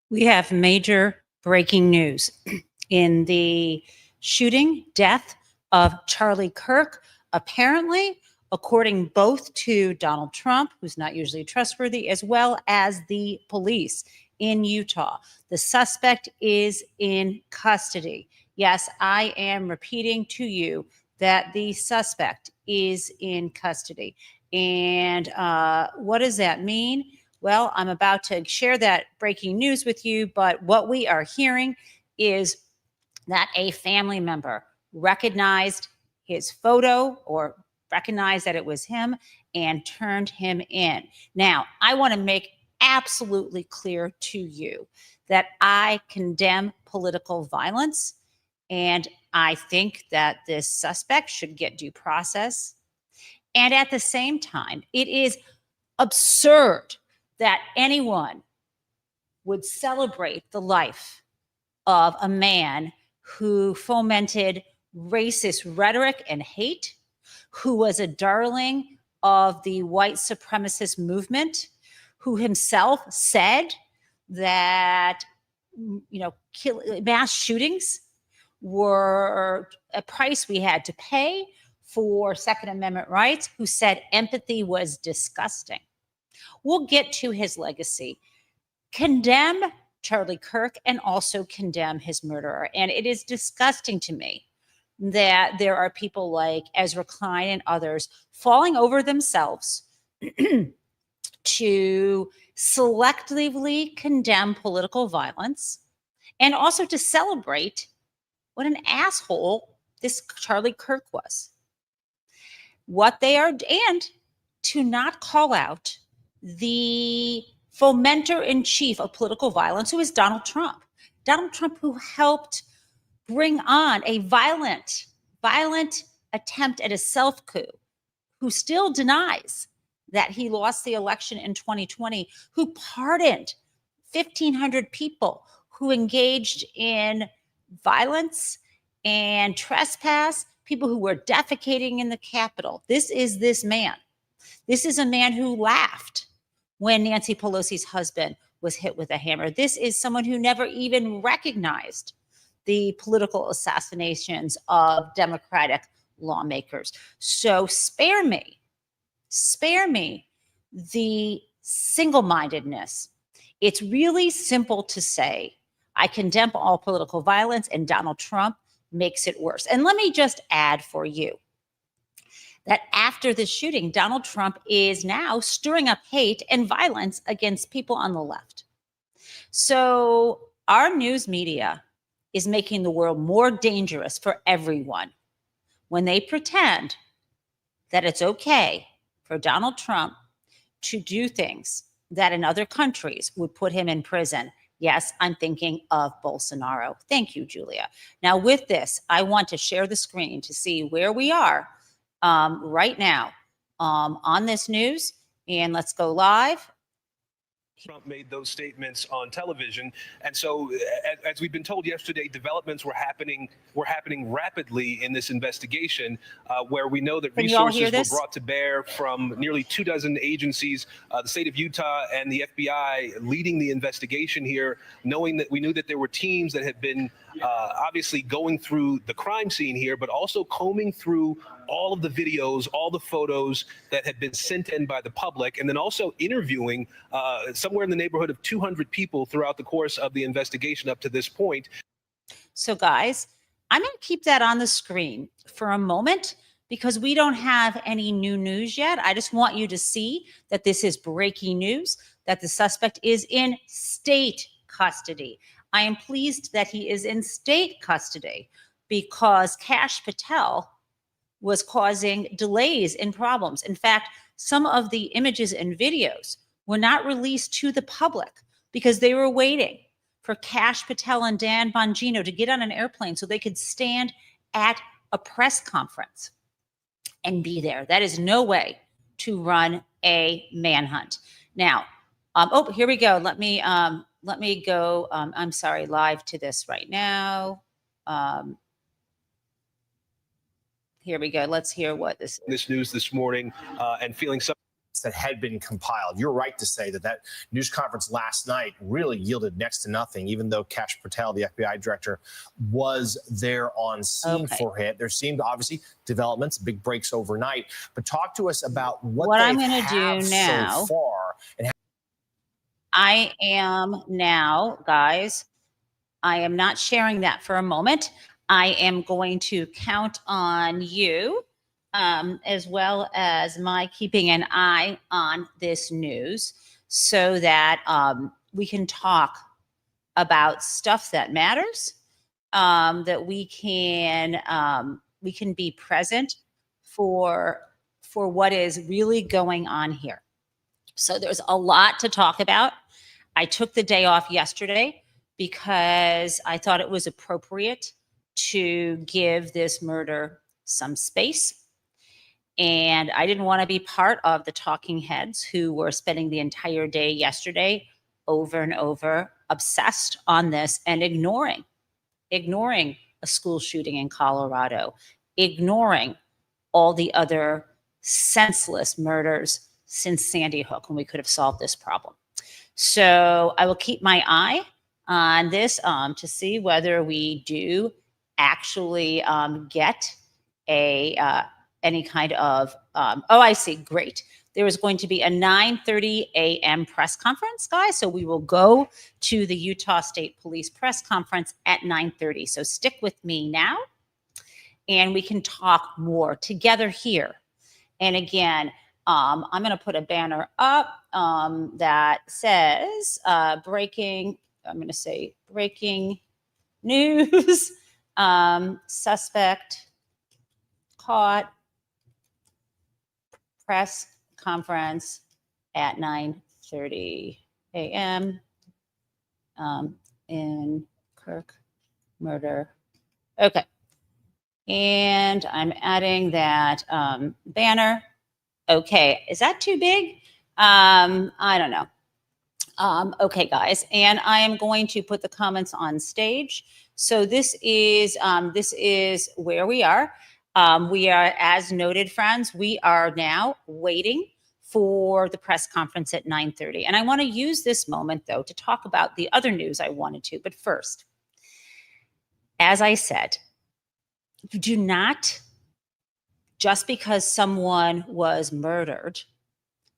We have major breaking news in the death of Charlie Kirk. Apparently, according both to Donald Trump, who's not usually trustworthy, as well as the police in Utah, the suspect is in custody. Yes, I am repeating to you that the suspect is in custody. And what does that mean? Well, I'm about to share that breaking news with you, but what we are hearing is that a family member recognized his photo or recognized that it was him and turned him in. Now, I want to make absolutely clear to you that I condemn political violence, and I think that this suspect should get due process. And at the same time, it is absurd that anyone would celebrate the life of a man who fomented racist rhetoric and hate, who was a darling of the white supremacist movement, who himself said that mass shootings were a price we had to pay for Second Amendment rights, who said empathy was disgusting. We'll get to his legacy. Condemn Charlie Kirk and also condemn his murderer. And it is disgusting to me that there are people like Ezra Klein and others falling over themselves to selectively condemn political violence and also to celebrate what an asshole this Charlie Kirk was. What they are, and to not call out the fomenter in chief of political violence, who is Donald Trump. Donald Trump, who helped bring on a violent attempt at a self-coup, who still denies that he lost the election in 2020, who pardoned 1,500 people who engaged in violence and trespass, people who were defecating in the Capitol. This is this man. This is a man who laughed when Nancy Pelosi's husband was hit with a hammer. This is someone who never even recognized the political assassinations of Democratic lawmakers. So spare me the single-mindedness. It's really simple to say, I condemn all political violence, and Donald Trump makes it worse. And let me just add for you that after the shooting, Donald Trump is now stirring up hate and violence against people on the left. So our news media is making the world more dangerous for everyone when they pretend that it's okay for Donald Trump to do things that in other countries would put him in prison. Yes, I'm thinking of Bolsonaro. Thank you, Julia. Now, with this, I want to share the screen to see where we are right now on this news. And let's go live. Trump made those statements on television, and so as we've been told yesterday, developments were happening rapidly in this investigation, where we know that resources were brought to bear from nearly 24 agencies, the state of Utah and the FBI leading the investigation here, knowing that we knew that there were teams that had been obviously going through the crime scene here, but also combing through all of the videos, all the photos that had been sent in by the public, and then also interviewing somewhere in the neighborhood of 200 people throughout the course of the investigation up to this point. So guys, I'm going to keep that on the screen for a moment because we don't have any new news yet. I just want you to see that this is breaking news, that the suspect is in state custody. I am pleased that he is in state custody because Kash Patel was causing delays and problems. In fact, some of the images and videos were not released to the public because they were waiting for Kash Patel and Dan Bongino to get on an airplane so they could stand at a press conference and be there. That is no way to run a manhunt. Now, oh, here we go. Let me go, I'm sorry, live to this right now. Here we go. Let's hear what this is. This news this morning and feeling some that had been compiled. You're right to say that that news conference last night really yielded next to nothing, even though Kash Patel, the FBI director, was there on scene for it. There seemed obviously developments, big breaks overnight. But talk to us about what I'm going to do now. so far. And I am now, guys, I am not sharing that for a moment. I am going to count on you, as well as my keeping an eye on this news so that we can talk about stuff that matters, that we can be present for what is really going on here. So there's a lot to talk about. I took the day off yesterday because I thought it was appropriate to give this murder some space. And I didn't want to be part of the talking heads who were spending the entire day yesterday over and over obsessed on this and ignoring a school shooting in Colorado, ignoring all the other senseless murders since Sandy Hook when we could have solved this problem. So I will keep my eye on this to see whether we do actually get any kind of, oh, I see, great. There is going to be a 9:30 a.m. press conference, guys. So we will go to the Utah State Police press conference at 9:30. So stick with me now and we can talk more together here. And again, I'm going to put a banner up that says breaking, I'm going to say breaking news, suspect caught, press conference at 9:30 a.m. In Kirk murder. Okay. And I'm adding that banner. Okay, is that too big? I don't know. Okay, guys, and I am going to put the comments on stage. So this is where we are. We are, as noted, friends, we are now waiting for the press conference at 9:30. And I want to use this moment, though, to talk about the other news I wanted to. But first, as I said, you do not, just because someone was murdered,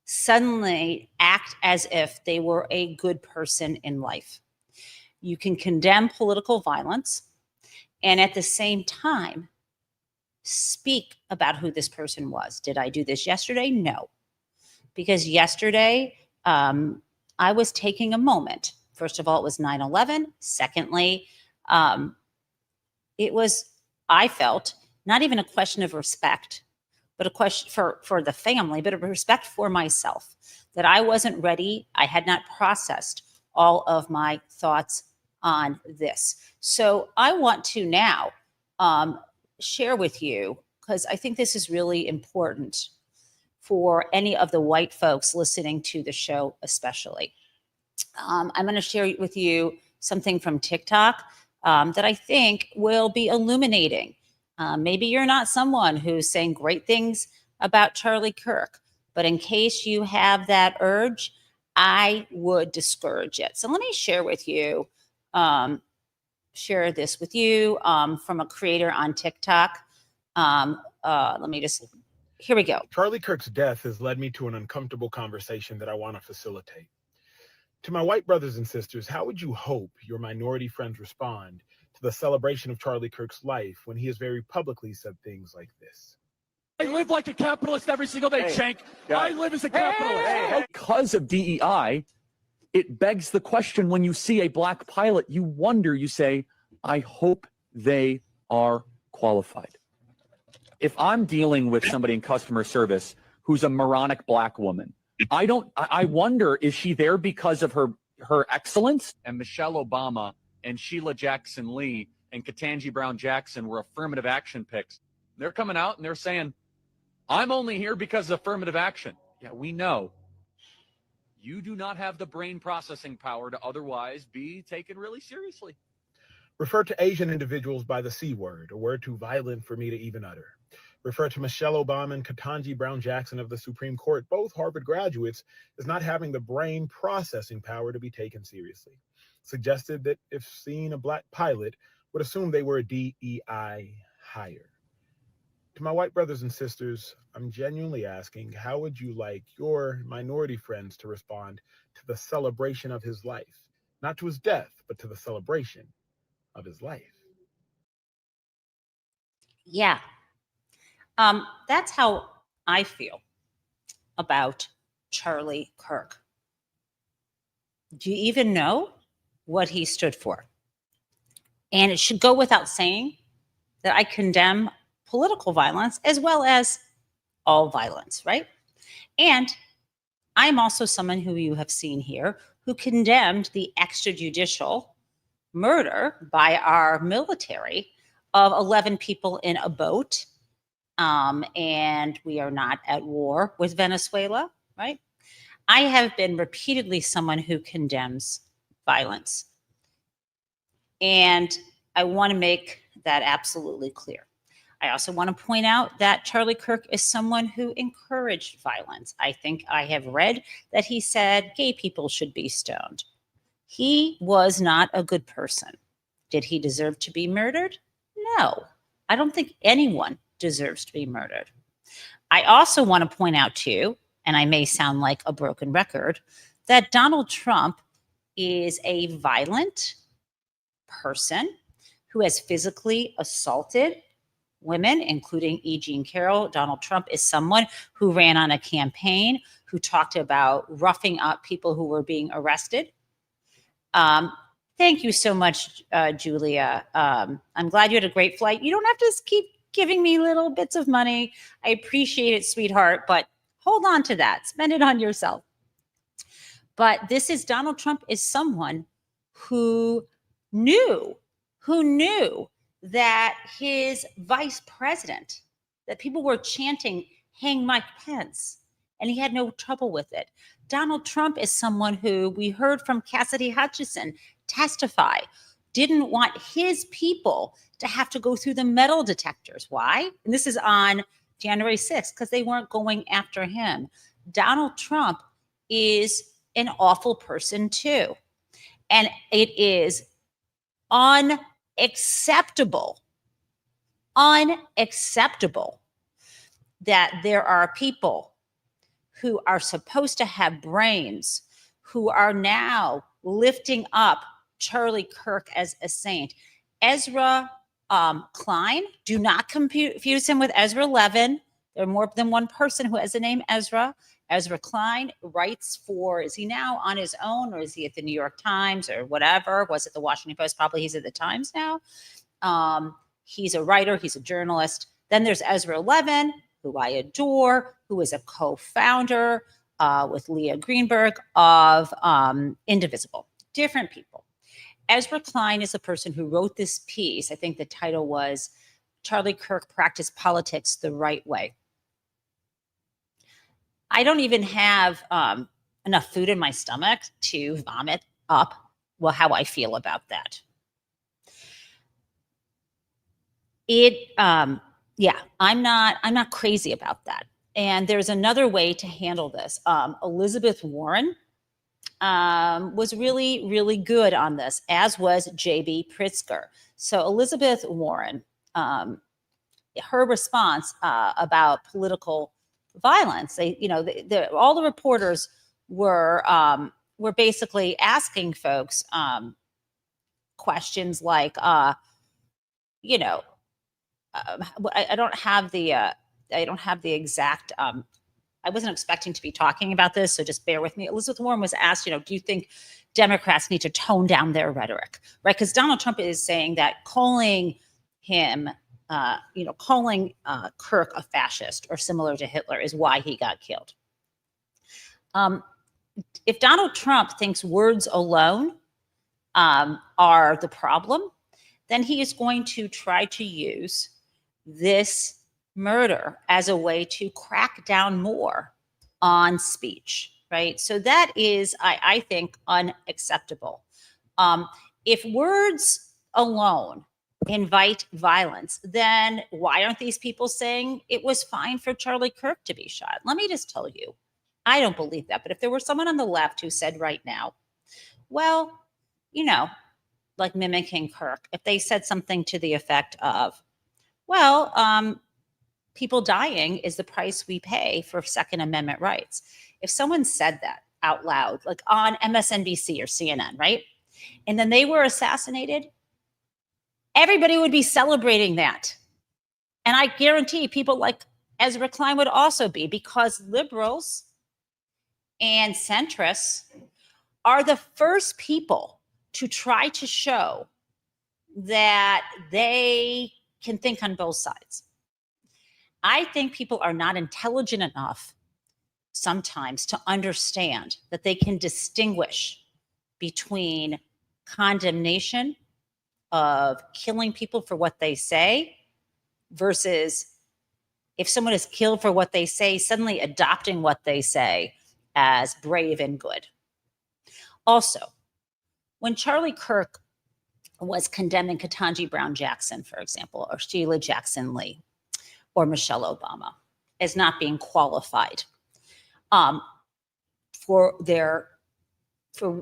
suddenly act as if they were a good person in life. You can condemn political violence and at the same time speak about who this person was. Did I do this yesterday? No. Because yesterday I was taking a moment. First of all, it was 9/11. Secondly, it was, I felt, not even a question of respect, but a question for the family, but a respect for myself, that I wasn't ready. I had not processed all of my thoughts on this. So I want to now share with you, because I think this is really important for any of the white folks listening to the show, especially. I'm going to share with you something from TikTok that I think will be illuminating. Maybe you're not someone who's saying great things about Charlie Kirk, but in case you have that urge, I would discourage it. So let me share with you, share this with you from a creator on TikTok. Let me just, here we go. Charlie Kirk's death has led me to an uncomfortable conversation that I want to facilitate. To my white brothers and sisters, how would you hope your minority friends respond to the celebration of Charlie Kirk's life when he has very publicly said things like this? I live like a capitalist every single day, Shank. I live as a capitalist. Because of DEI, it begs the question, when you see a black pilot, you wonder, you say, I hope they are qualified. If I'm dealing with somebody in customer service who's a moronic black woman, I wonder, is she there because of her excellence? And Michelle Obama and Sheila Jackson Lee and Ketanji Brown Jackson were affirmative action picks. They're coming out and they're saying, I'm only here because of affirmative action. Yeah, we know. You do not have the brain processing power to otherwise be taken really seriously. Refer to Asian individuals by the C word, a word too violent for me to even utter. Refer to Michelle Obama and Ketanji Brown Jackson of the Supreme Court, both Harvard graduates, as not having the brain processing power to be taken seriously. Suggested that if seeing a black pilot, would assume they were a DEI hire. To my white brothers and sisters, I'm genuinely asking, how would you like your minority friends to respond to the celebration of his life? Not to his death, but to the celebration of his life. Yeah. That's how I feel about Charlie Kirk. Do you even know what he stood for? And it should go without saying that I condemn political violence as well as all violence, right? And I'm also someone who you have seen here who condemned the extrajudicial murder by our military of 11 people in a boat. And we are not at war with Venezuela, right? I have been repeatedly someone who condemns violence. And I want to make that absolutely clear. I also want to point out that Charlie Kirk is someone who encouraged violence. I think I have read that he said gay people should be stoned. He was not a good person. Did he deserve to be murdered? No. I don't think anyone deserves to be murdered. I also want to point out too, and I may sound like a broken record, that Donald Trump is a violent person who has physically assaulted women, including E. Jean Carroll. Donald Trump is someone who ran on a campaign who talked about roughing up people who were being arrested. Thank you so much, Julia. I'm glad you had a great flight. You don't have to keep giving me little bits of money. I appreciate it, sweetheart, but hold on to that. Spend it on yourself. But Donald Trump is someone who knew that his vice president, that people were chanting, hang Mike Pence, and he had no trouble with it. Donald Trump is someone who we heard from Cassidy Hutchinson testify, didn't want his people to have to go through the metal detectors. Why? And this is on January 6th, because they weren't going after him. Donald Trump is an awful person too. And it is unacceptable that there are people who are supposed to have brains who are now lifting up Charlie Kirk as a saint. Ezra Klein, do not confuse him with Ezra Levin. There are more than one person who has the name Ezra. Ezra Klein writes for, is he now on his own, or is he at the New York Times or whatever? Was it the Washington Post? Probably he's at the Times now. He's a writer, he's a journalist. Then there's Ezra Levin, who I adore, who is a co-founder with Leah Greenberg of Indivisible. Different people. Ezra Klein is the person who wrote this piece. I think the title was Charlie Kirk Practiced Politics the Right Way. I don't even have enough food in my stomach to vomit up how I feel about that. Yeah, I'm not crazy about that. And there's another way to handle this. Elizabeth Warren was really, really good on this, as was J.B. Pritzker. So Elizabeth Warren, her response about political violence, all the reporters were basically asking folks questions like, I don't have the exact. I wasn't expecting to be talking about this, so just bear with me. Elizabeth Warren was asked, do you think Democrats need to tone down their rhetoric, right? Because Donald Trump is saying that calling him, calling Kirk a fascist or similar to Hitler is why he got killed. If Donald Trump thinks words alone are the problem, then he is going to try to use this murder as a way to crack down more on speech, right? So that is, I think, unacceptable. If words alone invite violence, then why aren't these people saying it was fine for Charlie Kirk to be shot? Let me just tell you, I don't believe that. But if there were someone on the left who said right now, well, you know, like mimicking Kirk, if they said something to the effect of, well, people dying is the price we pay for Second Amendment rights. If someone said that out loud, like on MSNBC or CNN, right? And then they were assassinated, everybody would be celebrating that. And I guarantee people like Ezra Klein would also be, because liberals and centrists are the first people to try to show that they can think on both sides. I think people are not intelligent enough sometimes to understand that they can distinguish between condemnation of killing people for what they say versus if someone is killed for what they say, suddenly adopting what they say as brave and good. Also, when Charlie Kirk was condemning Ketanji Brown Jackson, for example, or Sheila Jackson Lee, or Michelle Obama as not being qualified for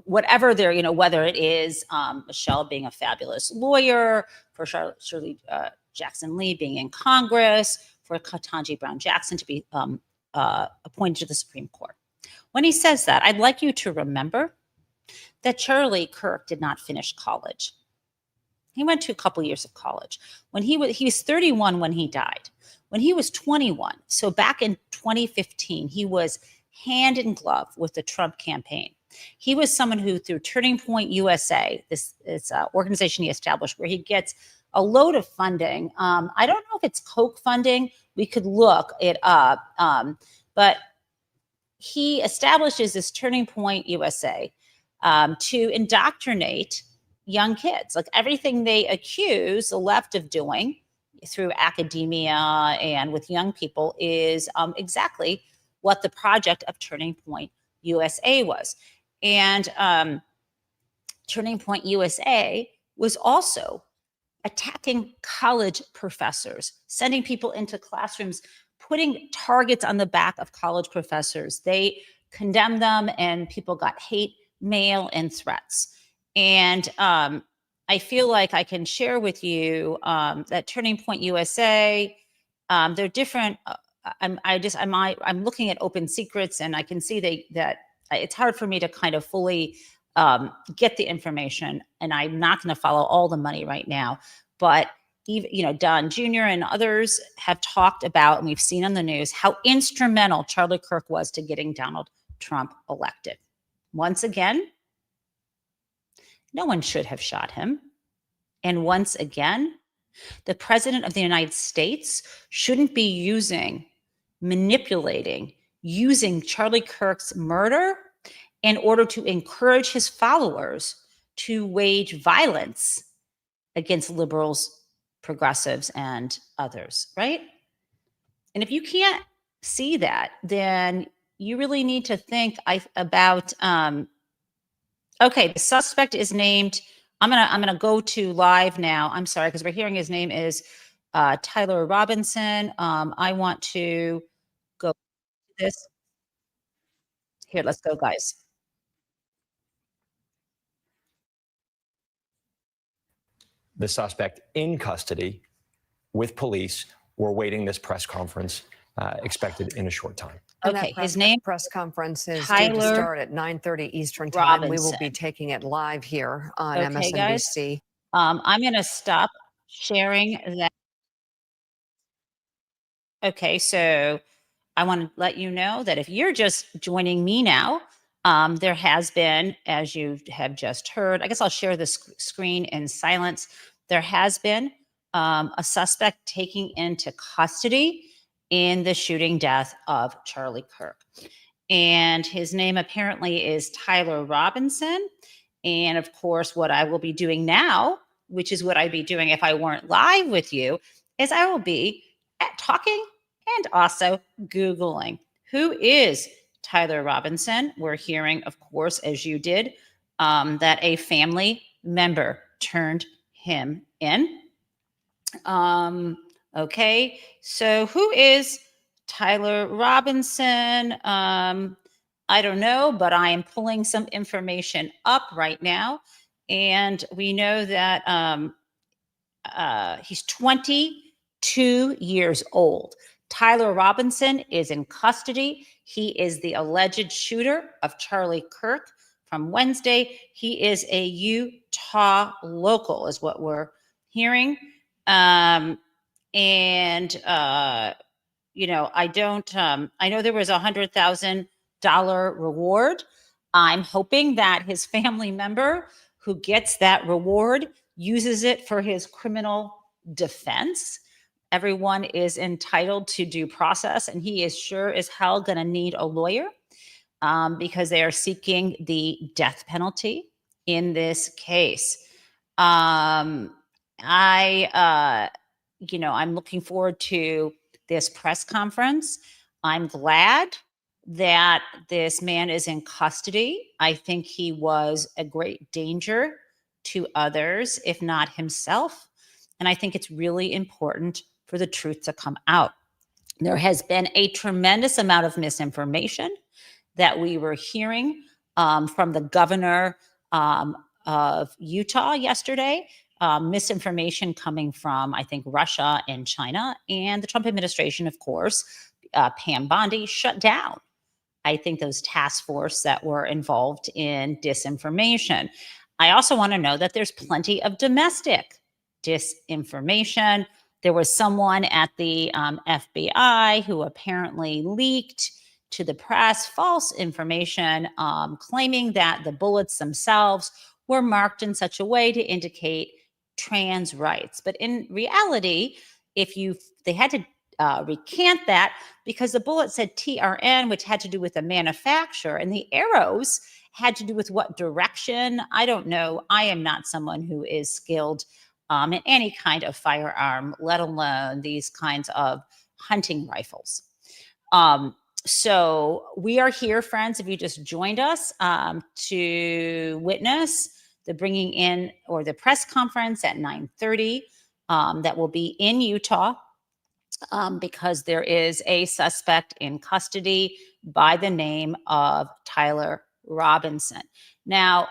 whatever their, you know, whether it is Michelle being a fabulous lawyer, for Shirley Jackson Lee being in Congress, for Ketanji Brown Jackson to be appointed to the Supreme Court. When he says that, I'd like you to remember that Charlie Kirk did not finish college. He went to a couple years of college. When he was 31 when he died. When he was 21, so back in 2015, he was hand in glove with the Trump campaign. He was someone who, through Turning Point USA, this organization he established, where he gets a load of funding. I don't know if it's Koch funding. We could look it up. But he establishes this Turning Point USA to indoctrinate young kids. Like everything they accuse the left of doing through academia and with young people is exactly what the project of Turning Point USA was. And Turning Point USA was also attacking college professors, sending people into classrooms, putting targets on the back of college professors. They condemned them and people got hate mail and threats. And I feel like I can share with you that Turning Point USA, they're different. I'm looking at open secrets, and I can see that it's hard for me to kind of fully get the information, and I'm not going to follow all the money right now. But even, you know, Don Jr. and others have talked about, and we've seen on the news, how instrumental Charlie Kirk was to getting Donald Trump elected. Once again, no one should have shot him. And once again, the president of the United States shouldn't be manipulating, using Charlie Kirk's murder in order to encourage his followers to wage violence against liberals, progressives, and others, right? And if you can't see that, then you really need to think about, okay, the suspect is named, I'm gonna go to live now. I'm sorry, because we're hearing his name is Tyler Robinson. I want to go to this. Here, let's go, guys. The suspect in custody with police. We're waiting this press conference expected in a short time. Okay, his name press conference is Tyler due to start at 9:30 Eastern time. Robinson. We will be taking it live here on Okay, MSNBC. guys. I'm going to stop sharing that. Okay, so I want to let you know that if you're just joining me now, there has been, as you have just heard, I guess I'll share the screen in silence. There has been a suspect taken into custody in the shooting death of Charlie Kirk. And his name apparently is Tyler Robinson. And of course, what I will be doing now, which is what I'd be doing if I weren't live with you, is I will be talking and also Googling who is Tyler Robinson. We're hearing, of course, as you did, that a family member turned him in. Okay, so who is Tyler Robinson? I don't know, but I am pulling some information up right now. And we know that he's 22 years old. Tyler Robinson is in custody. He is the alleged shooter of Charlie Kirk from Wednesday. He is a Utah local, is what we're hearing. You know, I know there was $100,000 reward. I'm hoping that his family member who gets that reward uses it for his criminal defense. Everyone is entitled to due process, and he is sure as hell going to need a lawyer because they are seeking the death penalty in this case. I'm looking forward to this press conference. I'm glad that this man is in custody. I think he was a great danger to others, if not himself. And I think it's really important for the truth to come out. There has been a tremendous amount of misinformation that we were hearing from the governor of Utah yesterday. Misinformation coming from, I think, Russia and China, and the Trump administration, of course. Pam Bondi shut down, I think, those task force that were involved in disinformation. I also want to know that there's plenty of domestic disinformation. There was someone at the FBI who apparently leaked to the press false information, claiming that the bullets themselves were marked in such a way to indicate trans rights. But in reality, they had to recant that because the bullet said TRN, which had to do with the manufacturer, and the arrows had to do with what direction. I don't know. I am not someone who is skilled in any kind of firearm, let alone these kinds of hunting rifles. So we are here, friends, if you just joined us, to witness the bringing in, or the press conference at 9:30 that will be in Utah, because there is a suspect in custody by the name of Tyler Robinson. Now,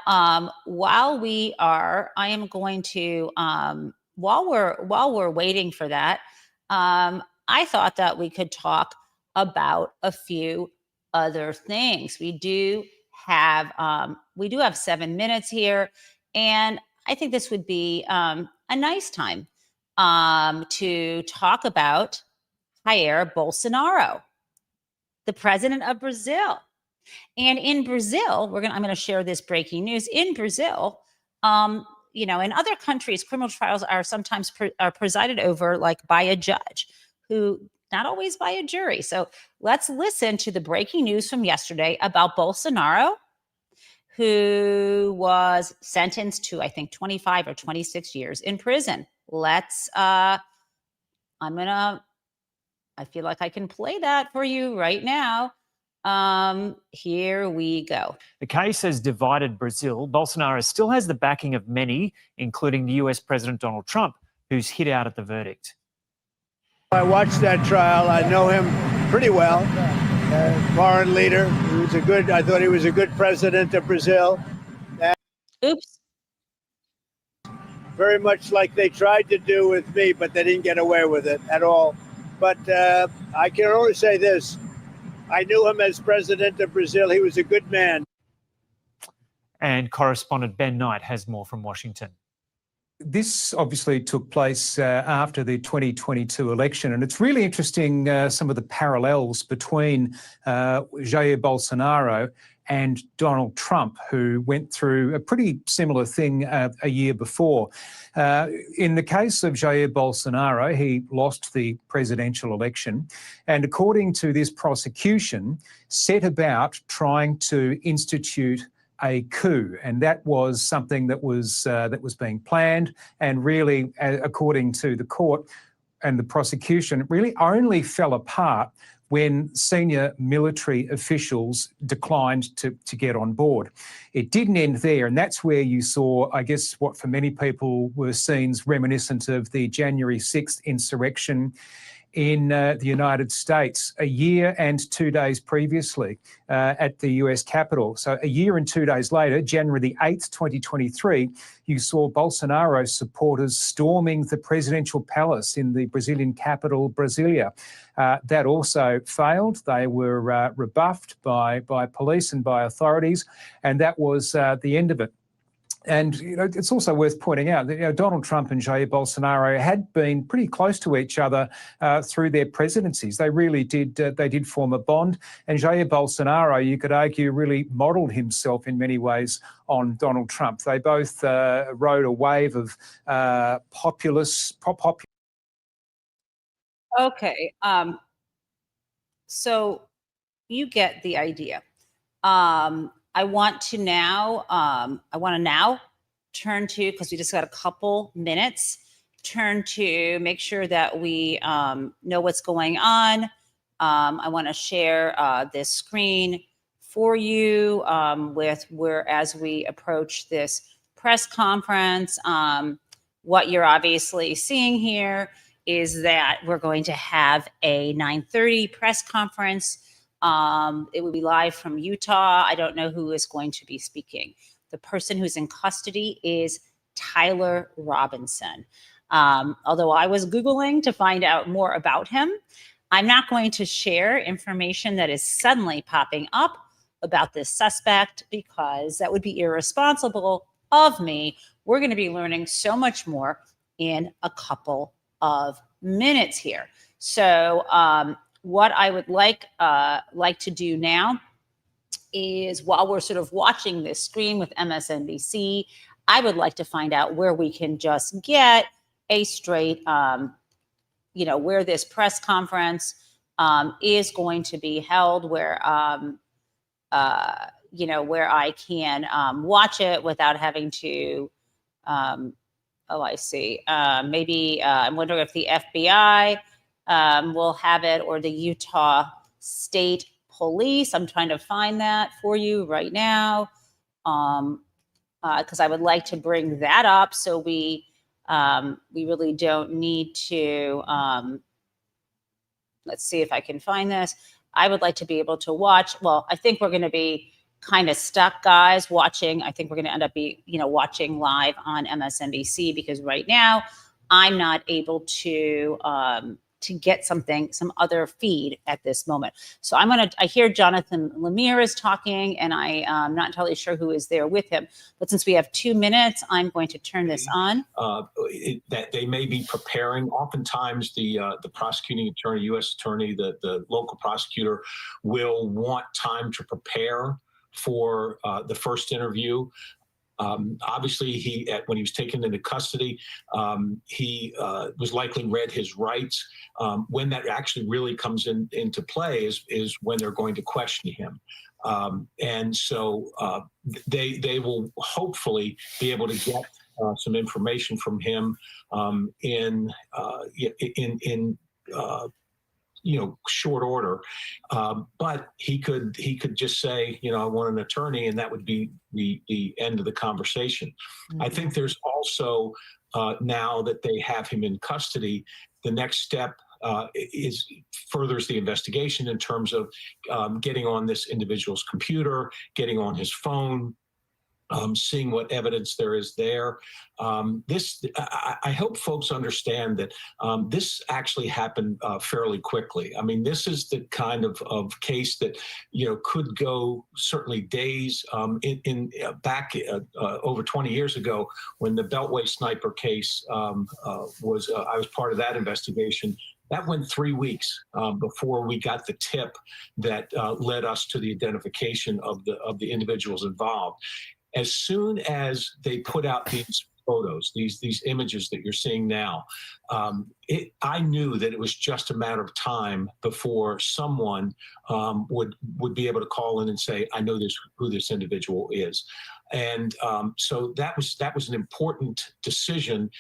while we're waiting for that, I thought that we could talk about a few other things. We do have 7 minutes here, and I think this would be a nice time to talk about Jair Bolsonaro, the president of Brazil. And in Brazil, I'm going to share this breaking news. In Brazil, in other countries, criminal trials are sometimes presided over by a judge, who not always by a jury. So let's listen to the breaking news from yesterday about Bolsonaro, who was sentenced to, I think, 25 or 26 years in prison. I feel like I can play that for you right now. Here we go. The case has divided Brazil. Bolsonaro still has the backing of many, including the US President Donald Trump, who's hit out at the verdict. I watched that trial. I know him pretty well. Foreign leader. I thought he was a good president of Brazil. Oops. Very much like they tried to do with me, but they didn't get away with it at all. But I can only say this. I knew him as president of Brazil. He was a good man. And correspondent Ben Knight has more from Washington. This obviously took place after the 2022 election, and it's really interesting some of the parallels between Jair Bolsonaro and Donald Trump, who went through a pretty similar thing a year before. In the case of Jair Bolsonaro, he lost the presidential election, and according to this prosecution, set about trying to institute a coup, and that was something that was being planned, and really, according to the court and the prosecution, it really only fell apart when senior military officials declined to get on board. It didn't end there, and that's where you saw, I guess, what for many people were scenes reminiscent of the January 6th insurrection in the United States a year and 2 days previously at the US Capitol. So a year and 2 days later, January the 8th, 2023, you saw Bolsonaro supporters storming the presidential palace in the Brazilian capital, Brasilia. That also failed. They were rebuffed by police and by authorities, and that was the end of it. And it's also worth pointing out that Donald Trump and Jair Bolsonaro had been pretty close to each other through their presidencies. They really did. They did form a bond. And Jair Bolsonaro, you could argue, really modelled himself in many ways on Donald Trump. They both rode a wave of populist. Okay. So you get the idea. I want to now turn to, because we just got a couple minutes, turn to make sure that we know what's going on. I want to share this screen for you as we approach this press conference. What you're obviously seeing here is that we're going to have a 9:30 press conference. It will be live from Utah. I don't know who is going to be speaking. The person who's in custody is Tyler Robinson. Although I was Googling to find out more about him, I'm not going to share information that is suddenly popping up about this suspect because that would be irresponsible of me. We're going to be learning so much more in a couple of minutes here. So, what I would like to do now is, while we're sort of watching this screen with MSNBC, I would like to find out where we can just get a straight, where this press conference is going to be held, where where I can watch it without having to. I see. Maybe I'm wondering if the FBI will have it, or the Utah State Police. I'm trying to find that for you right now, because I would like to bring that up so we really don't need to. Let's see if I can find this. I would like to be able to watch. Well, I think we're going to be kind of stuck, guys, watching. I think we're going to end up watching live on MSNBC, because right now I'm not able to get some other feed at this moment. So I hear Jonathan Lemire is talking, and I'm not entirely sure who is there with him. But since we have 2 minutes, I'm going to turn this on. That they may be preparing. Oftentimes the prosecuting attorney, U.S. attorney, the local prosecutor will want time to prepare for the first interview. Obviously, when he was taken into custody, he was likely read his rights. When that actually really comes into play is when they're going to question him. And so they will hopefully be able to get some information from him in short order. But he could just say, I want an attorney, and that would be the end of the conversation. Mm-hmm. I think there's also, now that they have him in custody, the next step furthers the investigation in terms of getting on this individual's computer, getting on his phone, seeing what evidence there is there. I hope folks understand that this actually happened fairly quickly. I mean, this is the kind of case that could go certainly days. Back over 20 years ago, when the Beltway sniper case I was part of that investigation. That went 3 weeks before we got the tip that led us to the identification of the individuals involved. As soon as they put out these photos, these images that you're seeing now, I knew that it was just a matter of time before someone would be able to call in and say, I know who this individual is. And so that was an important decision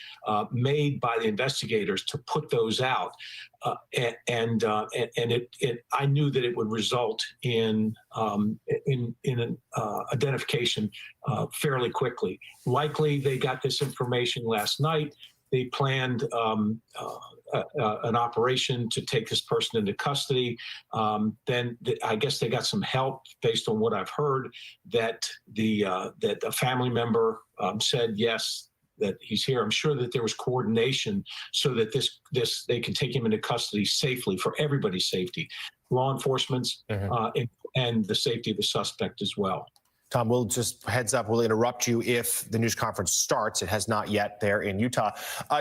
made by the investigators to put those out. And I knew that it would result in an identification fairly quickly. Likely, they got this information last night. They planned an operation to take this person into custody. I guess they got some help, based on what I've heard, that that a family member said yes, that he's here. I'm sure that there was coordination so that they can take him into custody safely, for everybody's safety, law enforcement's and the safety of the suspect as well. Tom, we'll just heads up, we'll interrupt you if the news conference starts. It has not yet there in Utah.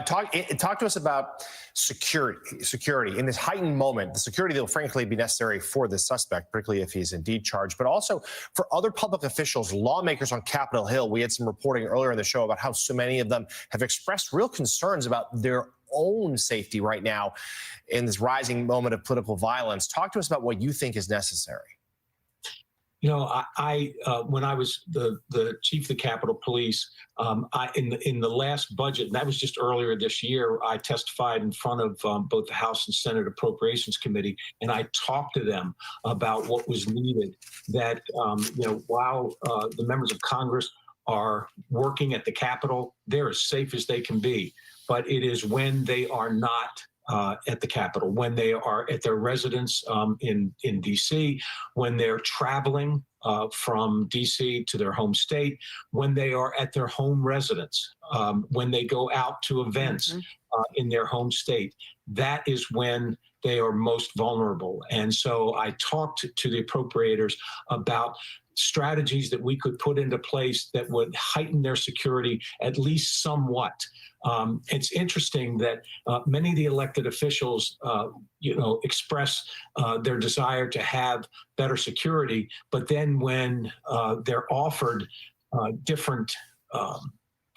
Talk to us about security in this heightened moment, the security that will frankly be necessary for the suspect, particularly if he's indeed charged, but also for other public officials, lawmakers on Capitol Hill. We had some reporting earlier in the show about how so many of them have expressed real concerns about their own safety right now in this rising moment of political violence. Talk to us about what you think is necessary. You know, when I was the chief of the Capitol Police, in the last budget, and that was just earlier this year, I testified in front of both the House and Senate Appropriations Committee, and I talked to them about what was needed. That while the members of Congress are working at the Capitol, they're as safe as they can be. But it is when they are not at the Capitol, when they are at their residence in D.C., when they're traveling from D.C. to their home state, when they are at their home residence, when they go out to events in their home state. That is when they are most vulnerable. And so I talked to the appropriators about strategies that we could put into place that would heighten their security at least somewhat. It's interesting that many of the elected officials, express their desire to have better security, but then when they're offered different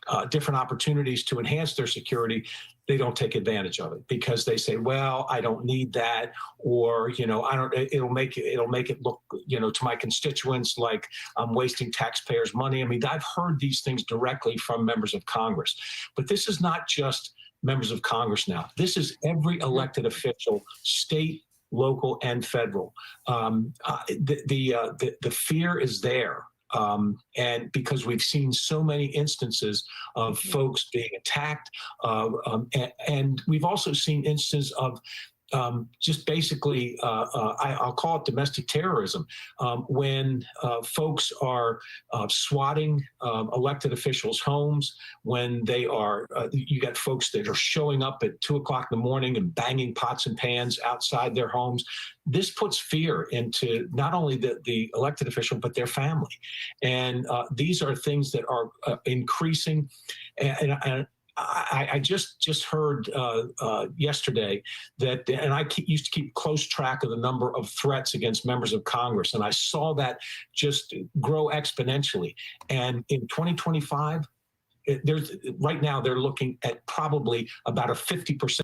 opportunities to enhance their security, they don't take advantage of it because they say, well, I don't need that, or, it'll make it look, to my constituents like I'm wasting taxpayers' money. I mean, I've heard these things directly from members of Congress, but this is not just members of Congress now. This is every elected official, state, local, and federal. The fear is there. And because we've seen so many instances of folks being attacked, and we've also seen instances of just basically, I'll call it domestic terrorism, when folks are swatting elected officials' homes, when they are, you got folks that are showing up at 2 o'clock in the morning and banging pots and pans outside their homes. This puts fear into not only the elected official, but their family. And these are things that are increasing. And I just heard yesterday that, and I used to keep close track of the number of threats against members of Congress, and I saw that just grow exponentially. And in 2025, right now they're looking at probably about a 50%.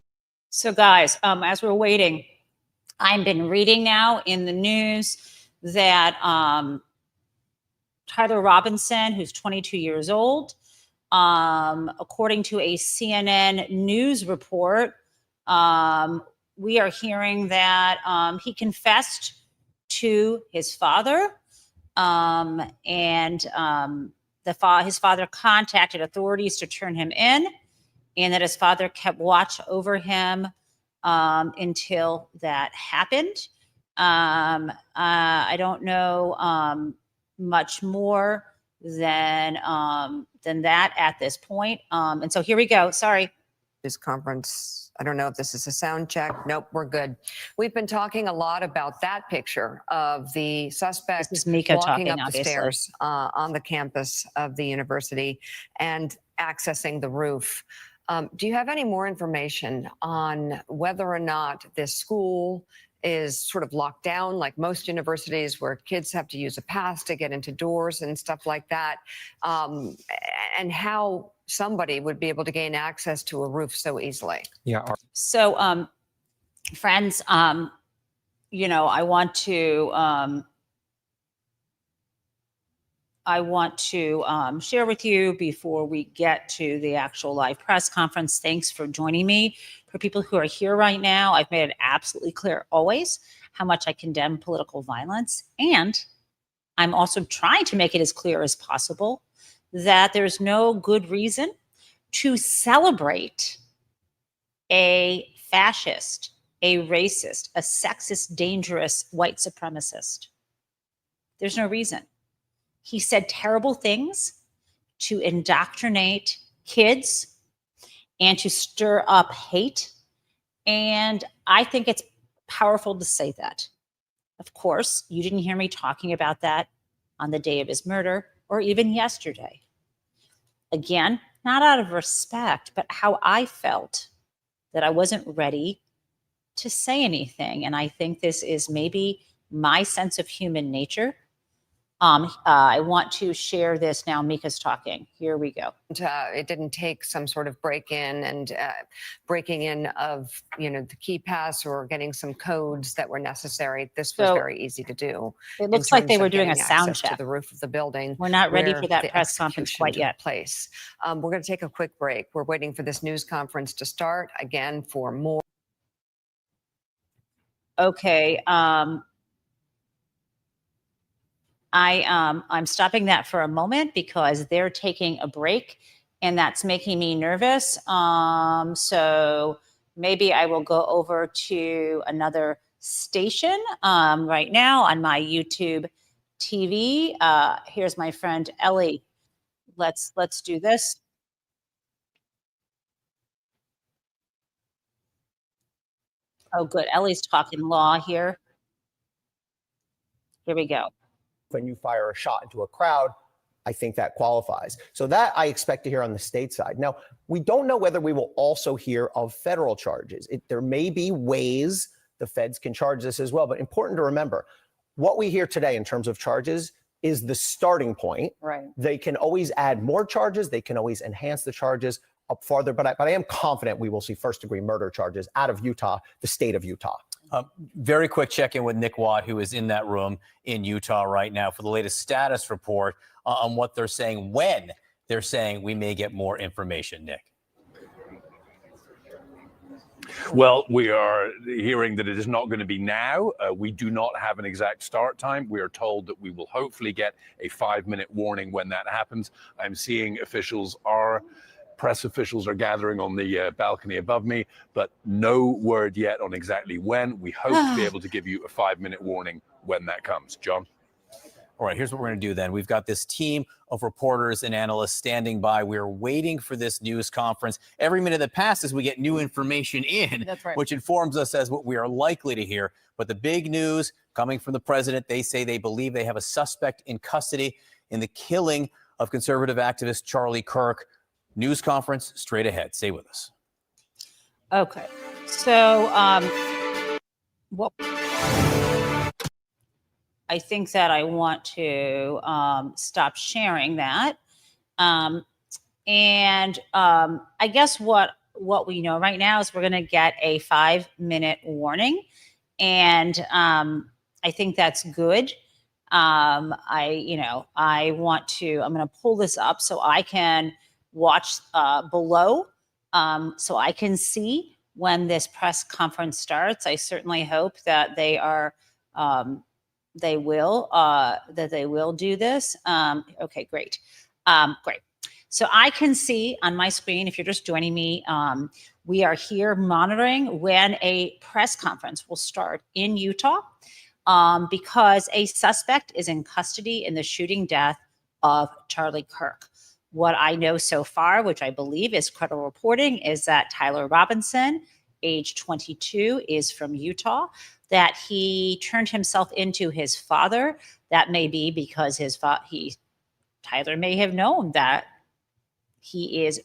So guys, as we're waiting, I've been reading now in the news that Tyler Robinson, who's 22 years old, according to a CNN news report, we are hearing that he confessed to his father, and his father contacted authorities to turn him in, and that his father kept watch over him until that happened. I don't know much more than that at this point. And so here we go. Sorry. This conference, I don't know if this is a sound check. Nope, we're good. We've been talking a lot about that picture of the suspect walking up the stairs on the campus of the university and accessing the roof. Do you have any more information on whether or not this school is sort of locked down like most universities where kids have to use a pass to get into doors and stuff like that, and how somebody would be able to gain access to a roof so easily? Yeah. So, friends, I want to I want to share with you before we get to the actual live press conference. Thanks for joining me. For people who are here right now, I've made it absolutely clear always how much I condemn political violence. And I'm also trying to make it as clear as possible that there's no good reason to celebrate a fascist, a racist, a sexist, dangerous white supremacist. There's no reason. He said terrible things to indoctrinate kids and to stir up hate. And I think it's powerful to say that. Of course, you didn't hear me talking about that on the day of his murder or even yesterday. Again, not out of respect, but how I felt that I wasn't ready to say anything. And I think this is maybe my sense of human nature. I want to share this now. Mika's talking. Here we go. It didn't take some sort of break-in and breaking in of, the key pass or getting some codes that were necessary. This was very easy to do. It looks like they were doing a sound check to the roof of the building. We're not ready for that press conference quite yet. Place. We're going to take a quick break. We're waiting for this news conference to start again for more. Okay. I'm stopping that for a moment because they're taking a break and that's making me nervous. So maybe I will go over to another station right now on my YouTube TV. Here's my friend Ellie. Let's do this. Oh, good. Ellie's talking law here. Here we go. When you fire a shot into a crowd, I think that qualifies. So that I expect to hear on the state side. Now, we don't know whether we will also hear of federal charges. There may be ways the feds can charge this as well, but important to remember, what we hear today in terms of charges is the starting point. Right. They can always add more charges. They can always enhance the charges up farther, but I am confident we will see first-degree murder charges out of Utah, the state of Utah. Very quick check-in with Nick Watt, who is in that room in Utah right now for the latest status report on what they're saying, when they're saying we may get more information. Nick. Well, we are hearing that it is not going to be now. We do not have an exact start time. We are told that we will hopefully get a 5-minute warning when that happens. I'm seeing press officials are gathering on the balcony above me, but no word yet on exactly when. We hope to be able to give you a 5-minute warning when that comes. John? All right, here's what we're going to do then. We've got this team of reporters and analysts standing by. We're waiting for this news conference. Every minute that passes, we get new information in, which informs us as what we are likely to hear. But the big news coming from the president, they say they believe they have a suspect in custody in the killing of conservative activist Charlie Kirk. News conference straight ahead. Stay with us. Okay. So, I think that I want to stop sharing that. I guess what we know right now is we're going to get a 5-minute warning. And I think that's good. I'm going to pull this up so I can watch below so I can see when this press conference starts. I certainly hope that they will do this. Okay, great. Great. So I can see on my screen, if you're just joining me, we are here monitoring when a press conference will start in Utah because a suspect is in custody in the shooting death of Charlie Kirk. What I know so far, which I believe is credible reporting, is that Tyler Robinson, age 22, is from Utah, that he turned himself into his father. That may be because Tyler may have known that he is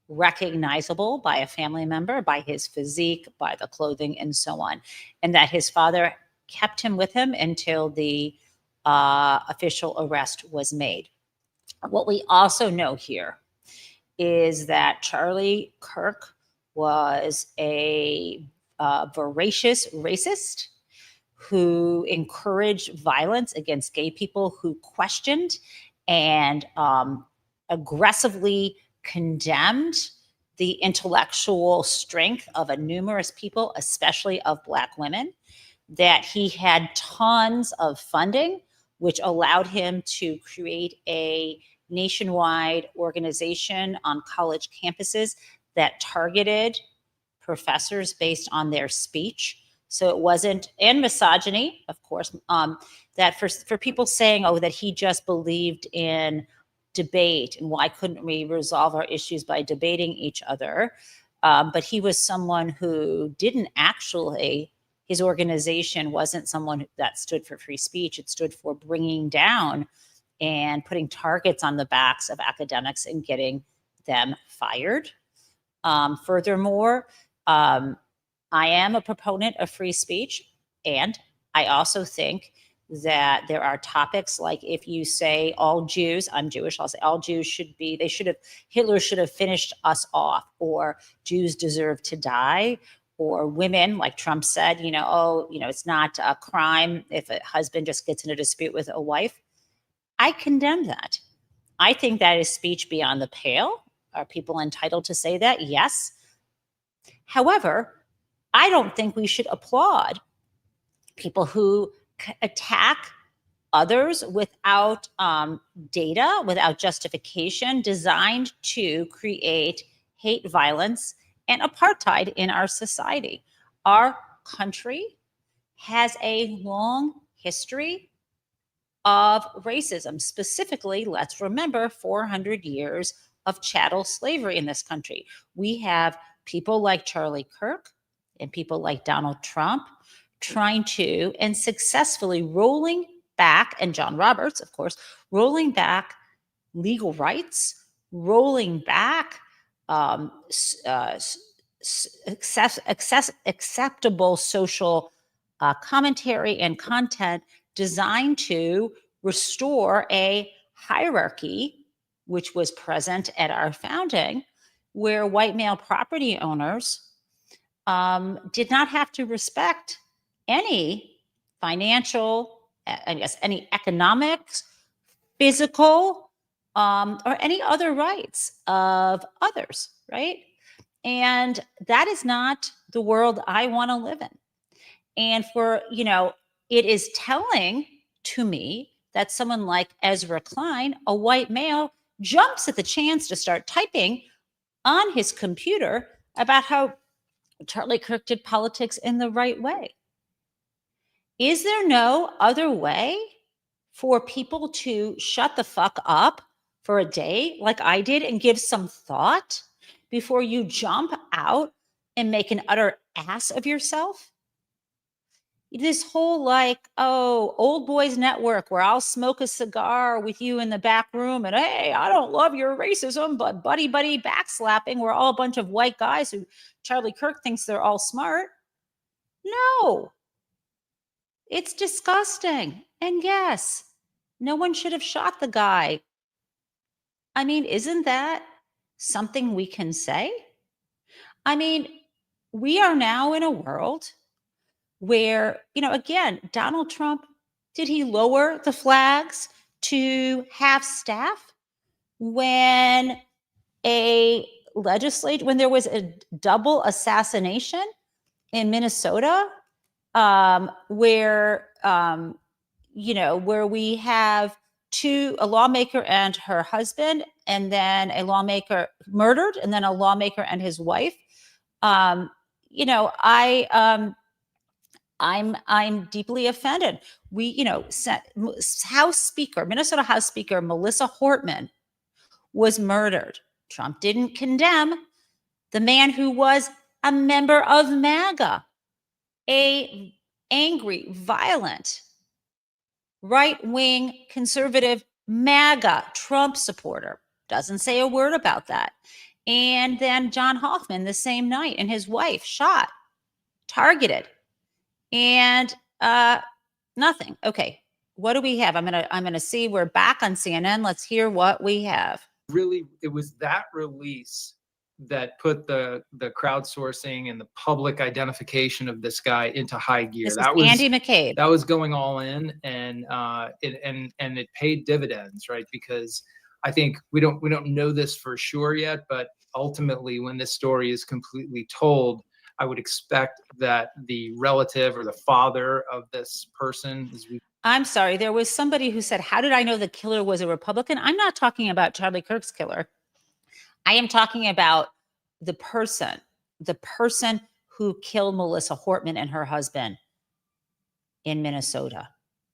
recognizable by a family member, by his physique, by the clothing, and so on, and that his father kept him with him until the official arrest was made. What we also know here is that Charlie Kirk was a voracious racist who encouraged violence against gay people, who questioned and aggressively condemned the intellectual strength of a numerous people, especially of Black women, that he had tons of funding, which allowed him to create a nationwide organization on college campuses that targeted professors based on their speech. So it wasn't, and misogyny, of course, that for people saying, oh, that he just believed in debate and why couldn't we resolve our issues by debating each other? But he was someone who didn't actually, his organization wasn't someone that stood for free speech. It stood for bringing down and putting targets on the backs of academics and getting them fired. Furthermore, I am a proponent of free speech, and I also think that there are topics like if you say all Jews, I'm Jewish, I'll say all Jews should be, Hitler should have finished us off, or Jews deserve to die, or women, like Trump said, it's not a crime if a husband just gets in a dispute with a wife. I condemn that. I think that is speech beyond the pale. Are people entitled to say that? Yes. However, I don't think we should applaud people who attack others without data, without justification, designed to create hate, violence, and apartheid in our society. Our country has a long history of racism. Specifically, let's remember 400 years of chattel slavery in this country. We have people like Charlie Kirk and people like Donald Trump trying to and successfully rolling back, and John Roberts, of course, rolling back legal rights, rolling back acceptable social commentary and content designed to restore a hierarchy which was present at our founding, where white male property owners did not have to respect any financial, any economics, physical, or any other rights of others, right? And that is not the world I want to live in. And it is telling to me that someone like Ezra Klein, a white male, jumps at the chance to start typing on his computer about how Charlie Kirk did politics in the right way. Is there no other way for people to shut the fuck up for a day like I did and give some thought before you jump out and make an utter ass of yourself? This whole old boys network where I'll smoke a cigar with you in the back room and, hey, I don't love your racism, but buddy backslapping, we're all a bunch of white guys who Charlie Kirk thinks they're all smart. No, it's disgusting. And yes, no one should have shot the guy. I mean, isn't that something we can say? I mean, we are now in a world where, again, Donald Trump, did he lower the flags to half staff when when there was a double assassination in Minnesota, where we have a lawmaker and her husband, and then a lawmaker murdered, and then a lawmaker and his wife. I'm deeply offended. Minnesota House Speaker Melissa Hortman was murdered. Trump didn't condemn the man who was a member of MAGA, a angry, violent, right-wing, conservative MAGA Trump supporter. Doesn't say a word about that. And then John Hoffman the same night, and his wife shot, targeted. And nothing. Okay, what do we have? I'm gonna see. We're back on CNN. Let's hear what we have. Really, it was that release that put the crowdsourcing and the public identification of this guy into high gear. This That is was Andy McCabe. That was going all in, and it paid dividends, right? Because I think we don't know this for sure yet, but ultimately, when this story is completely told, I would expect that the relative or the father of this person is. I'm sorry. There was somebody who said, how did I know the killer was a Republican? I'm not talking about Charlie Kirk's killer. I am talking about the person who killed Melissa Hortman and her husband in Minnesota.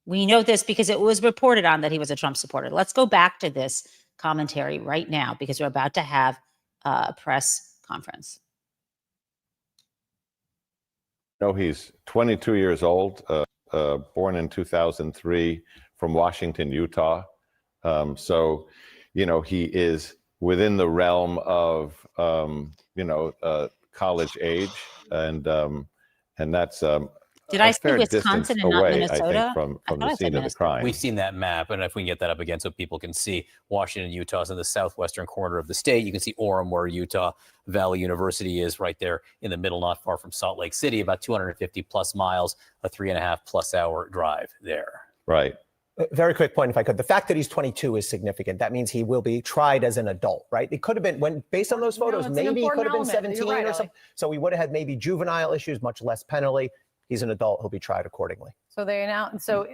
We know this because it was reported on that he was a Trump supporter. Let's go back to this commentary right now because we're about to have a press conference. No, he's 22 years old, born in 2003 from Washington, Utah. So, you know, he is within the realm of, college age. And that's did I say Wisconsin and not Minnesota? I think, from the scene of the crime. We've seen that map, and if we can get that up again so people can see, Washington, Utah is in the southwestern corner of the state. You can see Orem, where Utah Valley University is, right there in the middle, not far from Salt Lake City, about 250 plus miles, a 3.5+ hour drive there. Right. Very quick point, if I could. The fact that he's 22 is significant. That means he will be tried as an adult, right? It could have been, based on those photos, maybe he could have been 17 or something. So we would have had maybe juvenile issues, much less penalty. He's an adult. He'll be tried accordingly. So they announced. So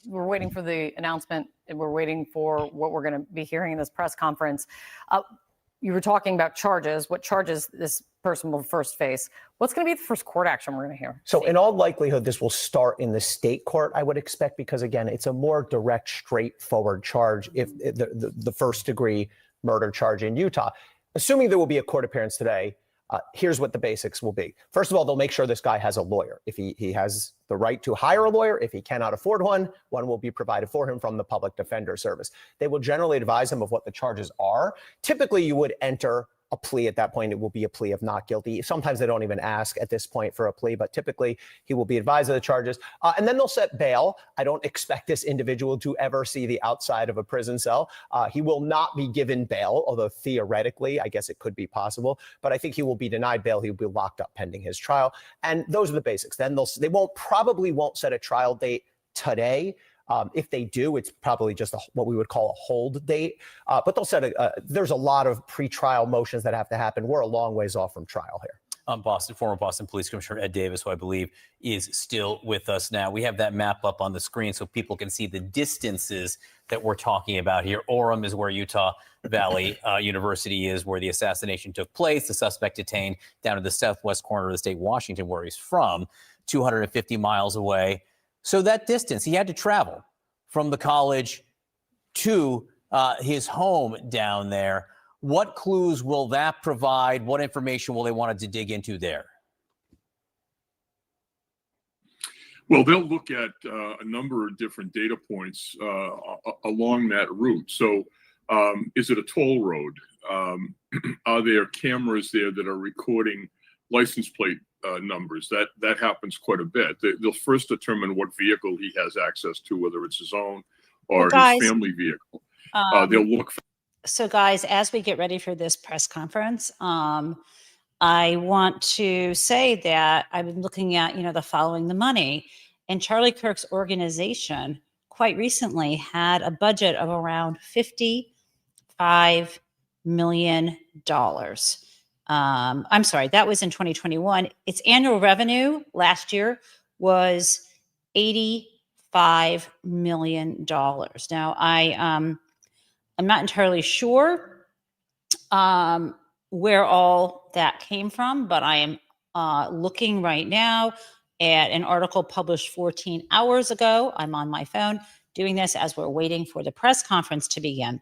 we're waiting for the announcement, and we're waiting for what we're going to be hearing in this press conference. You were talking about charges. What charges this person will first face? What's going to be the first court action we're going to hear? So in all likelihood, this will start in the state court, I would expect, because again, it's a more direct, straightforward charge if the first degree murder charge in Utah. Assuming there will be a court appearance today, here's what the basics will be. First of all, they'll make sure this guy has a lawyer. If he has the right to hire a lawyer, if he cannot afford one will be provided for him from the public defender service. They will generally advise him of what the charges are. Typically, you would enter a plea at that point. It will be a plea of not guilty. Sometimes they don't even ask at this point for a plea, but typically he will be advised of the charges. And then they'll set bail. I don't expect this individual to ever see the outside of a prison cell. He will not be given bail, although theoretically, I guess it could be possible. But I think he will be denied bail. He will be locked up pending his trial. And those are the basics. Then they probably won't set a trial date today. If they do, it's probably just what we would call a hold date. But they'll set there's a lot of pretrial motions that have to happen. We're a long ways off from trial here. Former Boston Police Commissioner Ed Davis, who I believe is still with us now. We have that map up on the screen so people can see the distances that we're talking about here. Orem is where Utah Valley University is, where the assassination took place. The suspect detained down in the southwest corner of the state, Washington, where he's from, 250 miles away. So that distance, he had to travel from the college to his home down there. What clues will that provide? What information will they want to dig into there? Well, they'll look at a number of different data points along that route. So is it a toll road? Are there cameras there that are recording license plate numbers? That happens quite a bit. They'll first determine what vehicle he has access to, whether it's his own or his family vehicle. They'll look for. So guys, as we get ready for this press conference, I want to say that I've been looking at, the Following the Money, and Charlie Kirk's organization quite recently had a budget of around $55 million. I'm sorry, that was in 2021. Its annual revenue last year was $85 million. Now, I'm not entirely sure where all that came from, but I am looking right now at an article published 14 hours ago. I'm on my phone doing this as we're waiting for the press conference to begin.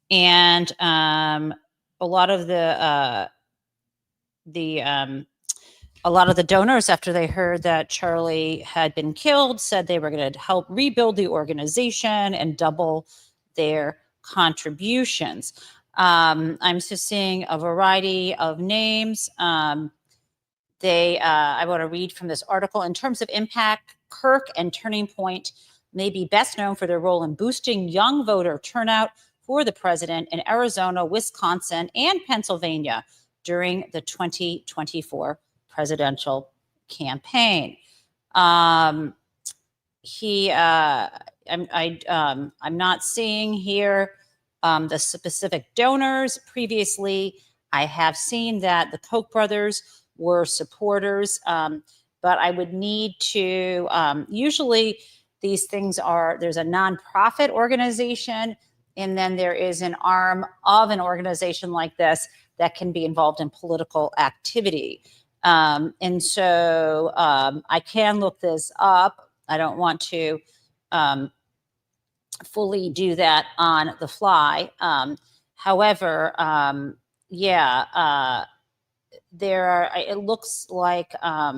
And a lot of the donors, after they heard that Charlie had been killed, said they were going to help rebuild the organization and double their contributions. I'm just seeing a variety of names. I want to read from this article. In terms of impact, Kirk and Turning Point may be best known for their role in boosting young voter turnout for the president in Arizona, Wisconsin, and Pennsylvania during the 2024 presidential campaign. I'm not seeing here the specific donors. Previously, I have seen that the Koch brothers were supporters, but I would need to, usually these things are, there's a nonprofit organization, and then there is an arm of an organization like this that can be involved in political activity. And so I can look this up. I don't want to fully do that on the fly. However, there are, it looks like, I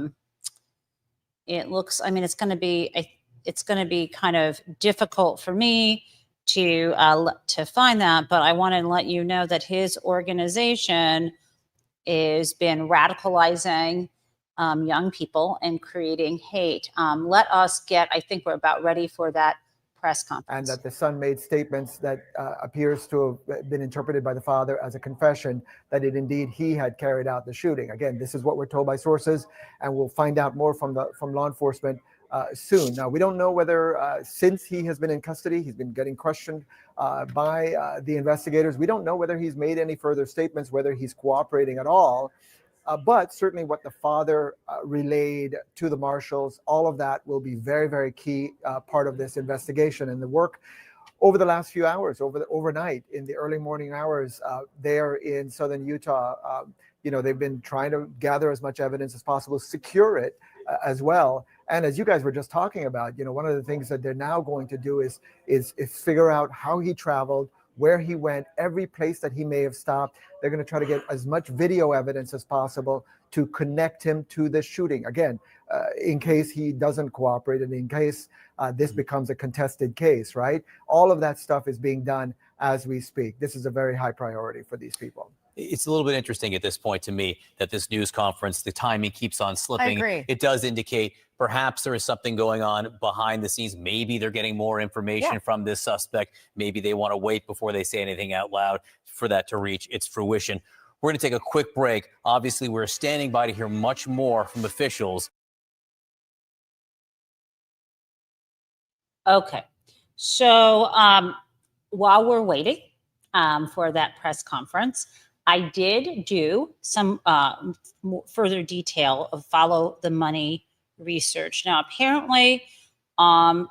mean, it's going to be kind of difficult for me to find that, but I want to let you know that his organization has been radicalizing young people and creating hate. Let us get, I think we're about ready for that press conference. And that the son made statements that appears to have been interpreted by the father as a confession that indeed he had carried out the shooting. Again, this is what we're told by sources, and we'll find out more from law enforcement soon. Now, we don't know whether since he has been in custody, he's been getting questioned by the investigators. We don't know whether he's made any further statements, whether he's cooperating at all. But certainly what the father relayed to the marshals, all of that will be very, very key part of this investigation. And the work over the last few hours, overnight, in the early morning hours there in southern Utah, they've been trying to gather as much evidence as possible, secure it as well. And as you guys were just talking about, one of the things that they're now going to do is figure out how he traveled, where he went, every place that he may have stopped. They're going to try to get as much video evidence as possible to connect him to the shooting. Again, in case he doesn't cooperate and in case this becomes a contested case, right? All of that stuff is being done as we speak. This is a very high priority for these people. It's a little bit interesting at this point to me that this news conference, the timing keeps on slipping. I agree. It does indicate perhaps there is something going on behind the scenes. Maybe they're getting more information from this suspect. Maybe they want to wait before they say anything out loud for that to reach its fruition. We're going to take a quick break. Obviously, we're standing by to hear much more from officials. Okay. So while we're waiting for that press conference, I did do some further detail of follow the money research. Now, apparently,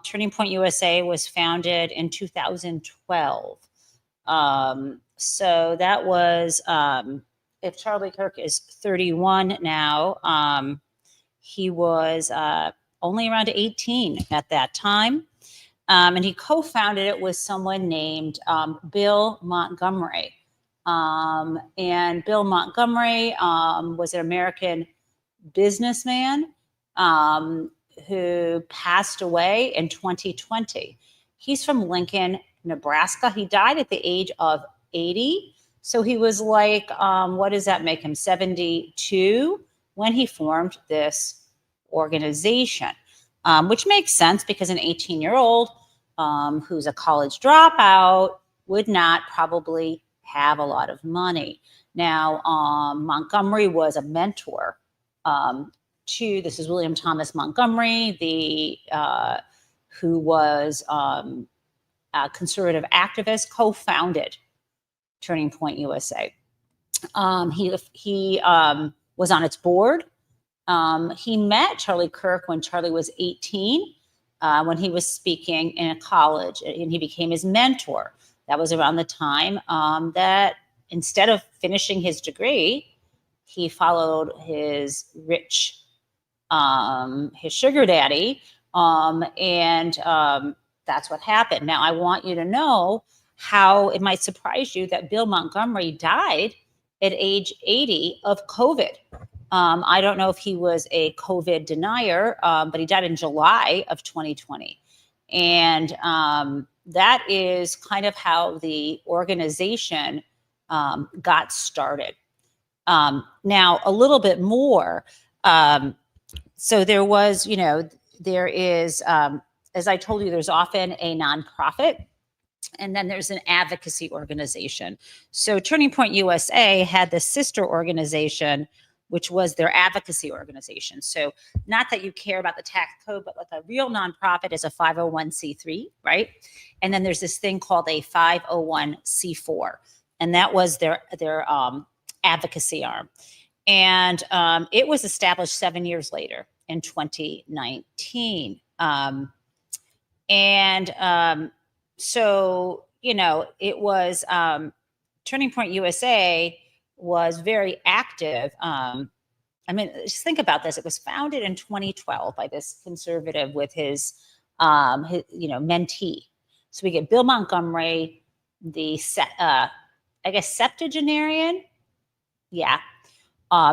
Turning Point USA was founded in 2012. So that was, if Charlie Kirk is 31 now, he was only around 18 at that time. And he co-founded it with someone named Bill Montgomery. And Bill Montgomery was an American businessman who passed away in 2020. He's from Lincoln, Nebraska. He died at the age of 80. So he was like, what does that make him, 72, when he formed this organization, which makes sense because an 18-year-old who's a college dropout would not probably have a lot of money. Now, Montgomery was a mentor this is William Thomas Montgomery, who was a conservative activist, co-founded Turning Point USA. He was on its board. He met Charlie Kirk when Charlie was 18, when he was speaking in a college, and he became his mentor. That was around the time that instead of finishing his degree, he followed his sugar daddy, and that's what happened. Now, I want you to know how it might surprise you that Bill Montgomery died at age 80 of COVID. I don't know if he was a COVID denier, but he died in July of 2020. And that is kind of how the organization got started. Now, a little bit more. So there was, there is, as I told you, there's often a nonprofit And then there's an advocacy organization. So Turning Point USA had the sister organization, which was their advocacy organization. So not that you care about the tax code, but like a real nonprofit is a 501c3, right? And then there's this thing called a 501c4, and that was their advocacy arm. And it was established 7 years later in 2019. So, you know, it was Turning Point USA was very active. I mean, just think about this. It was founded in 2012 by this conservative with his mentee. So we get Bill Montgomery, the, I guess, septuagenarian. Yeah.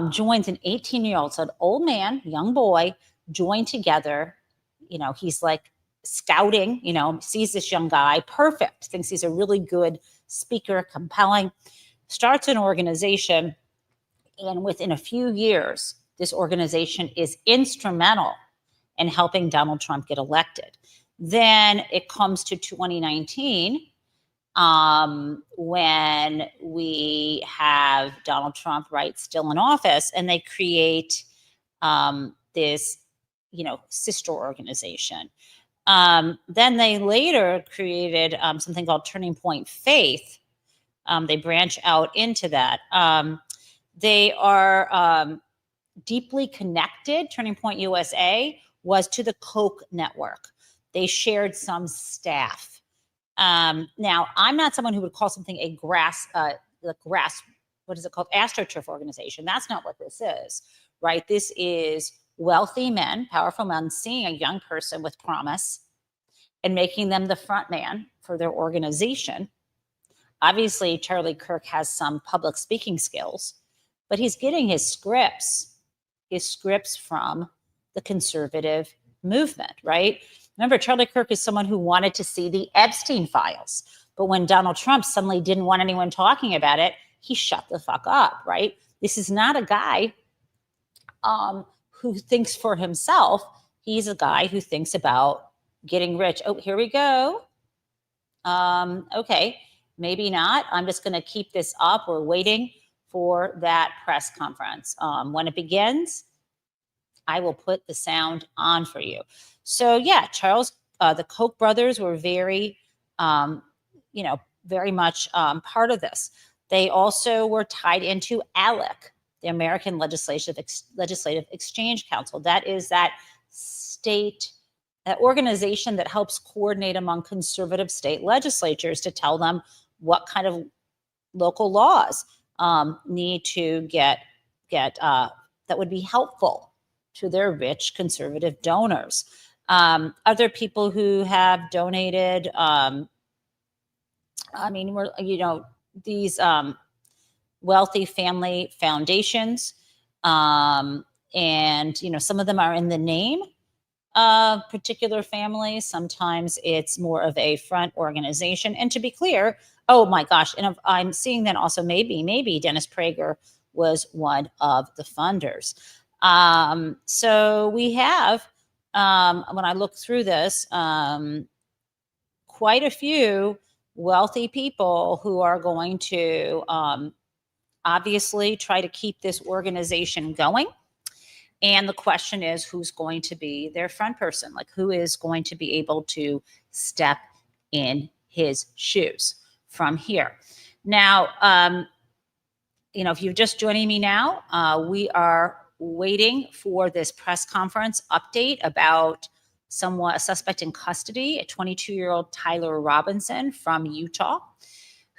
Joins an 18-year-old, so an old man, young boy, joined together. You know, he's like scouting, you know, sees this young guy, perfect, thinks he's a really good speaker, compelling, starts an organization. And within a few years, this organization is instrumental in helping Donald Trump get elected. Then it comes to 2019, when we have Donald Trump, right, still in office, and they create this, you know, sister organization. Then they later created something called Turning Point Faith. They branch out into that. They are deeply connected. Turning Point USA was to the Koch network. They shared some staff. Now, I'm not someone who would call something a what is it called? AstroTurf organization. That's not what this is, right? This is wealthy men, powerful men, seeing a young person with promise and making them the front man for their organization. Obviously, Charlie Kirk has some public speaking skills, but he's getting his scripts from the conservative movement, right? Remember, Charlie Kirk is someone who wanted to see the Epstein files. But when Donald Trump suddenly didn't want anyone talking about it, he shut the fuck up, right? This is not a guy who thinks for himself. He's a guy who thinks about getting rich. Oh, here we go. Okay, maybe not. I'm just going to keep this up. We're waiting for that press conference. When it begins, I will put the sound on for you. So yeah, the Koch brothers were very, very much part of this. They also were tied into ALEC, the American Legislative Exchange Council. That is that state organization that helps coordinate among conservative state legislatures to tell them what kind of local laws need to get that would be helpful to their rich conservative donors. Other people who have donated, these wealthy family foundations, and some of them are in the name of particular families. Sometimes it's more of a front organization. And to be clear, oh my gosh, and I'm seeing that also maybe Dennis Prager was one of the funders. So we have, when I look through this, quite a few wealthy people who are going to obviously try to keep this organization going. And the question is, who's going to be their front person? Like, who is going to be able to step in his shoes from here? Now, if you're just joining me now, we are waiting for this press conference update about a suspect in custody, a 22-year-old Tyler Robinson from Utah,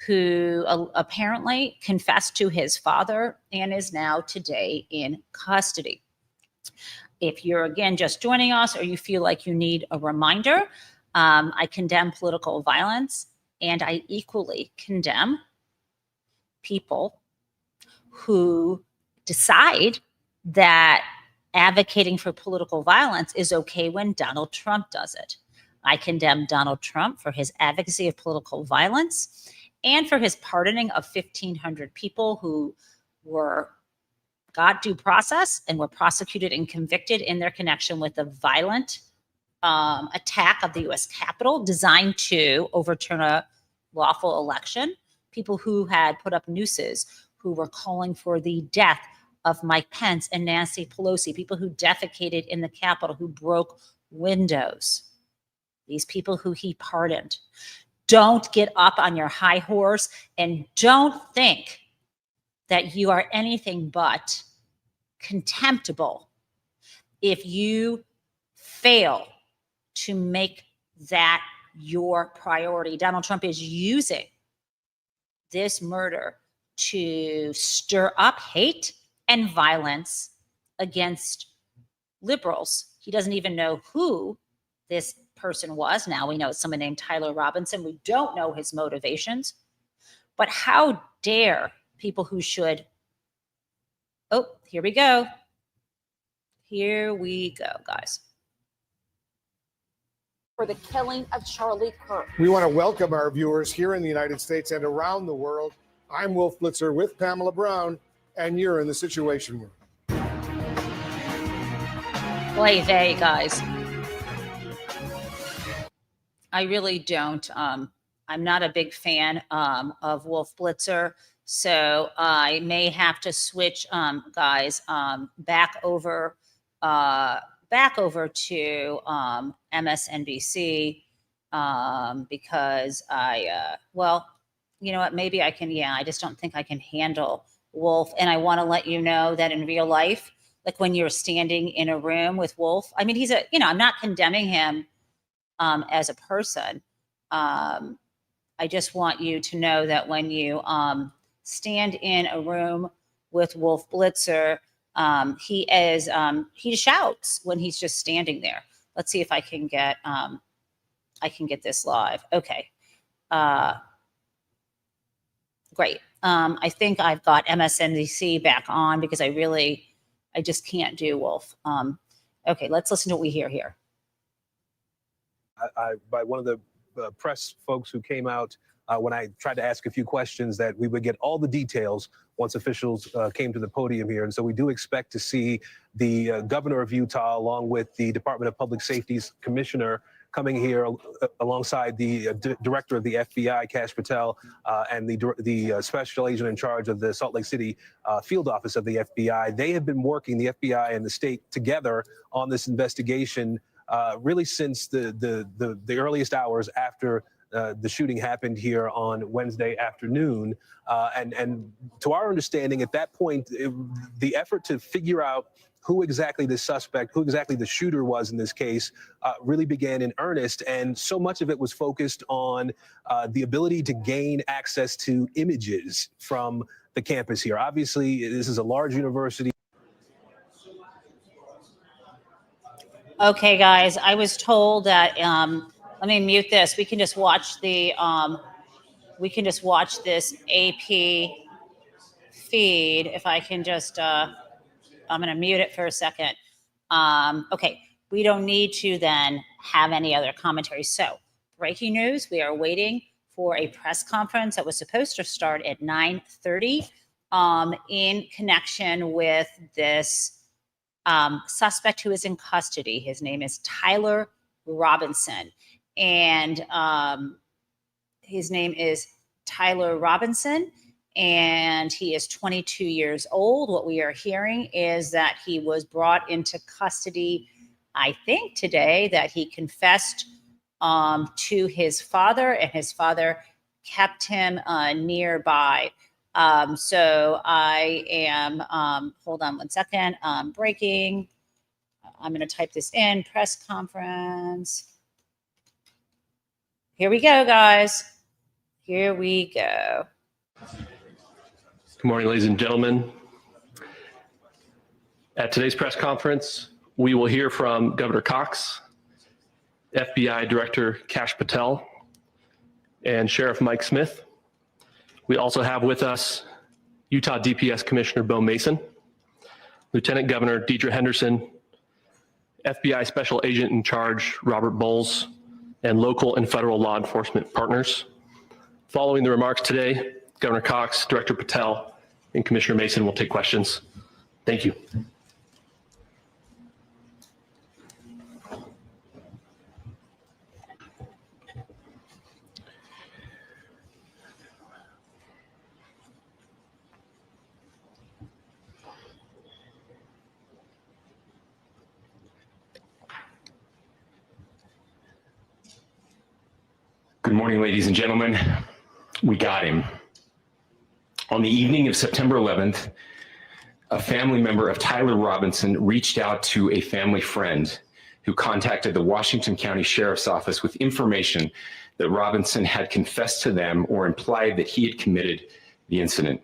who apparently confessed to his father and is now today in custody. If you're, again, just joining us or you feel like you need a reminder, I condemn political violence, and I equally condemn people who decide that advocating for political violence is okay when Donald Trump does it. I condemn Donald Trump for his advocacy of political violence and for his pardoning of 1,500 people who got due process and were prosecuted and convicted in their connection with the violent attack of the U.S. Capitol designed to overturn a lawful election, people who had put up nooses, who were calling for the death of Mike Pence and Nancy Pelosi, people who defecated in the Capitol, who broke windows, these people who he pardoned. Don't get up on your high horse and don't think that you are anything but contemptible if you fail to make that your priority. Donald Trump is using this murder to stir up hate and violence against liberals. He doesn't even know who this person was. Now we know it's someone named Tyler Robinson. We don't know his motivations. But how dare people who should... Oh, here we go. Here we go, guys. For the killing of Charlie Kirk. We want to welcome our viewers here in the United States and around the world. I'm Wolf Blitzer with Pamela Brown, and you're in the Situation Room. Oy vey, guys. I really don't. I'm not a big fan of Wolf Blitzer, so I may have to switch, guys, back over to MSNBC because well, you know what? Maybe I can. Yeah, I just don't think I can handle Wolf. And I want to let you know that in real life, like when you're standing in a room with Wolf, I mean, he's a, I'm not condemning him as a person. I just want you to know that when you stand in a room with Wolf Blitzer, he shouts when he's just standing there. Let's see if I can get this live. Okay. Great. I think I've got MSNBC back on because I just can't do Wolf. Okay, let's listen to what we hear here. By one of the press folks who came out when I tried to ask a few questions, that we would get all the details once officials came to the podium here. And so we do expect to see the governor of Utah, along with the Department of Public Safety's commissioner, coming here alongside the director of the FBI, Kash Patel, and the special agent in charge of the Salt Lake City field office of the FBI. They have been working, the FBI and the state, together on this investigation really since the earliest hours after the shooting happened here on Wednesday afternoon. And to our understanding, at that point, the effort to figure out who exactly the suspect, who exactly the shooter was in this case, really began in earnest. And so much of it was focused on the ability to gain access to images from the campus here. Obviously, this is a large university. Okay, guys, I was told that, let me mute this. We can just watch the, this AP feed. If I can just, I'm going to mute it for a second. Okay, we don't need to then have any other commentary. So, breaking news, we are waiting for a press conference that was supposed to start at 9:30 in connection with this suspect who is in custody. His name is Tyler Robinson. And his name is Tyler Robinson. And he is 22 years old. What we are hearing is that he was brought into custody, I think today, that he confessed to his father, and his father kept him nearby. So I am, hold on one second, breaking. I'm going to type this in, press conference. Here we go, guys. Here we go. Good morning, ladies and gentlemen. At today's press conference, we will hear from Governor Cox, FBI Director Kash Patel, and Sheriff Mike Smith. We also have with us Utah DPS Commissioner Bo Mason, Lieutenant Governor Deidre Henderson, FBI Special Agent in Charge Robert Bowles, and local and federal law enforcement partners. Following the remarks today, Governor Cox, Director Patel, and Commissioner Mason will take questions. Thank you. Good morning, ladies and gentlemen. We got him. On the evening of September 11th, a family member of Tyler Robinson reached out to a family friend who contacted the Washington County Sheriff's Office with information that Robinson had confessed to them or implied that he had committed the incident.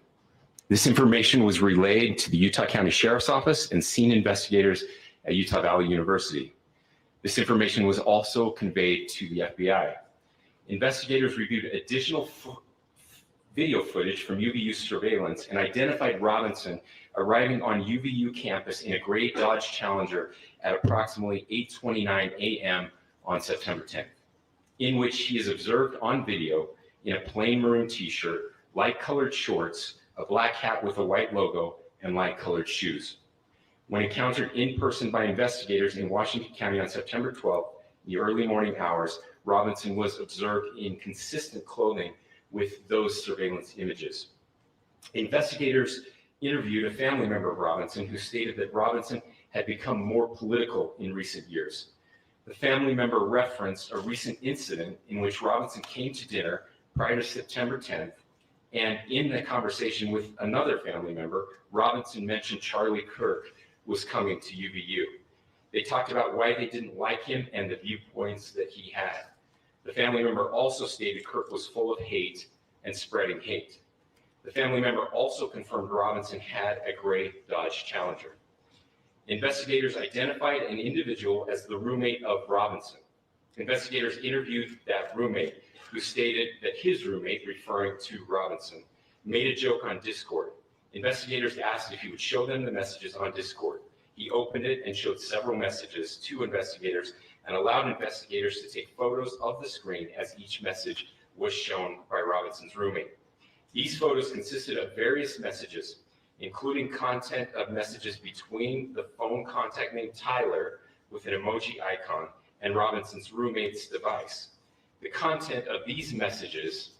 This information was relayed to the Utah County Sheriff's Office and scene investigators at Utah Valley University. This information was also conveyed to the FBI. Investigators reviewed additional video footage from UVU surveillance and identified Robinson arriving on UVU campus in a gray Dodge Challenger at approximately 8:29 a.m. on September 10th, in which he is observed on video in a plain maroon t-shirt, light-colored shorts, a black hat with a white logo, and light-colored shoes. When encountered in person by investigators in Washington County on September 12th, in the early morning hours, Robinson was observed in consistent clothing with those surveillance images. Investigators interviewed a family member of Robinson who stated that Robinson had become more political in recent years. The family member referenced a recent incident in which Robinson came to dinner prior to September 10th, and in the conversation with another family member, Robinson mentioned Charlie Kirk was coming to UVU. They talked about why they didn't like him and the viewpoints that he had. The family member also stated Kirk was full of hate and spreading hate. The family member also confirmed Robinson had a gray Dodge Challenger. Investigators identified an individual as the roommate of Robinson. Investigators interviewed that roommate, who stated that his roommate, referring to Robinson, made a joke on Discord. Investigators asked if he would show them the messages on Discord. He opened it and showed several messages to investigators and allowed investigators to take photos of the screen as each message was shown by Robinson's roommate. These photos consisted of various messages, including content of messages between the phone contact named Tyler with an emoji icon and Robinson's roommate's device. The content of these messages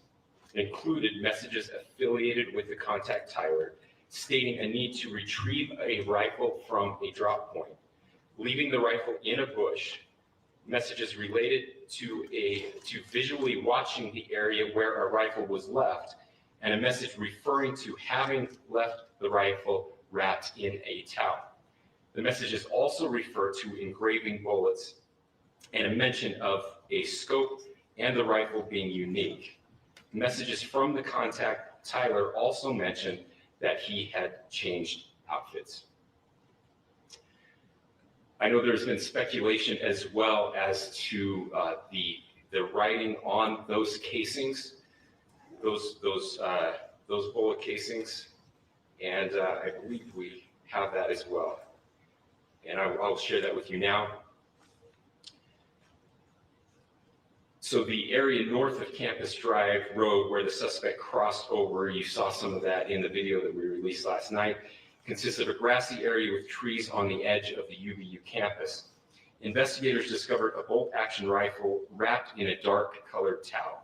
included messages affiliated with the contact Tyler, stating a need to retrieve a rifle from a drop point, leaving the rifle in a bush, messages related to visually watching the area where a rifle was left, and a message referring to having left the rifle wrapped in a towel. The messages also refer to engraving bullets and a mention of a scope and the rifle being unique. Messages from the contact Tyler also mentioned that he had changed outfits. I know there's been speculation as well as to the writing on those casings, those bullet casings, and I believe we have that as well. And I'll share that with you now. So the area north of Campus Drive Road where the suspect crossed over, you saw some of that in the video that we released last night, consists of a grassy area with trees on the edge of the UVU campus. Investigators discovered a bolt-action rifle wrapped in a dark-colored towel.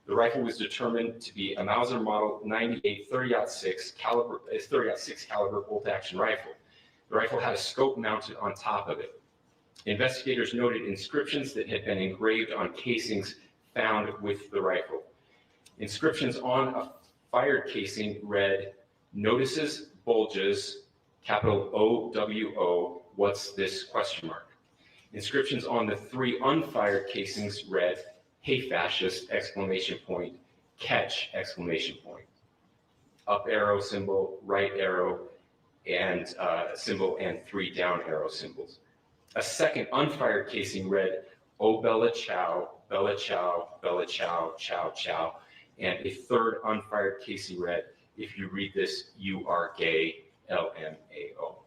The rifle was determined to be a Mauser Model 98 30-06 caliber bolt-action rifle. The rifle had a scope mounted on top of it. Investigators noted inscriptions that had been engraved on casings found with the rifle. Inscriptions on a fired casing read, "Notices, bulges, capital OWO, what's this, question mark." Inscriptions on the 3 unfired casings read, "Hey fascist, exclamation point, catch, exclamation point." Up arrow symbol, right arrow, and symbol, and 3 down arrow symbols. A second unfired casing read, "Oh Bella Chow, Bella Chow, Bella Chow, Chow Chow." And a third unfired casing read, "If you read this, you are gay, LMAO."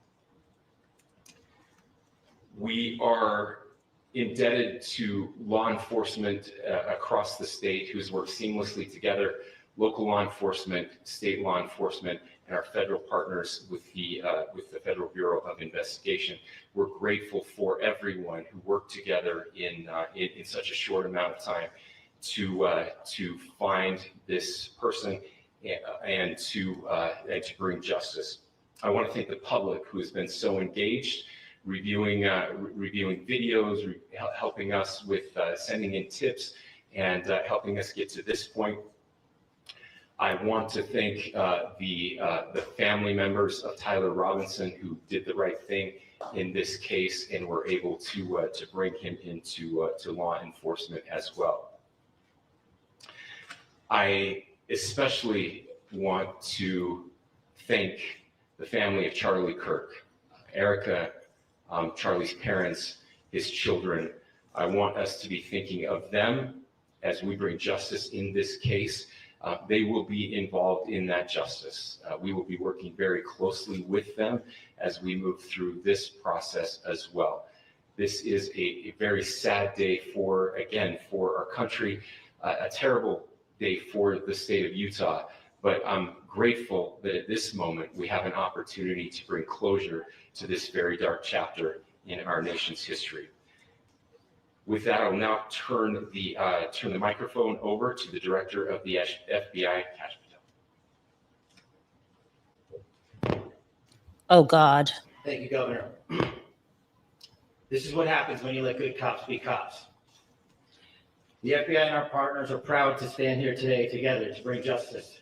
We are indebted to law enforcement across the state who's worked seamlessly together, local law enforcement, state law enforcement, and our federal partners with the Federal Bureau of Investigation. We're grateful for everyone who worked together in such a short amount of time to find this person and to bring justice. I want to thank the public who has been so engaged, reviewing videos, helping us with sending in tips, and helping us get to this point. I want to thank the family members of Tyler Robinson who did the right thing in this case and were able to bring him into to law enforcement as well. I especially want to thank the family of Charlie Kirk, Erica, Charlie's parents, his children. I want us to be thinking of them as we bring justice in this case. They will be involved in that justice. We will be working very closely with them as we move through this process as well. This is a very sad day for our country, a terrible day for the state of Utah, but I'm grateful that at this moment we have an opportunity to bring closure to this very dark chapter in our nation's history. With that, I will now turn the microphone over to the Director of the FBI, Kash Patel. Oh, God. Thank you, Governor. This is what happens when you let good cops be cops. The FBI and our partners are proud to stand here today together to bring justice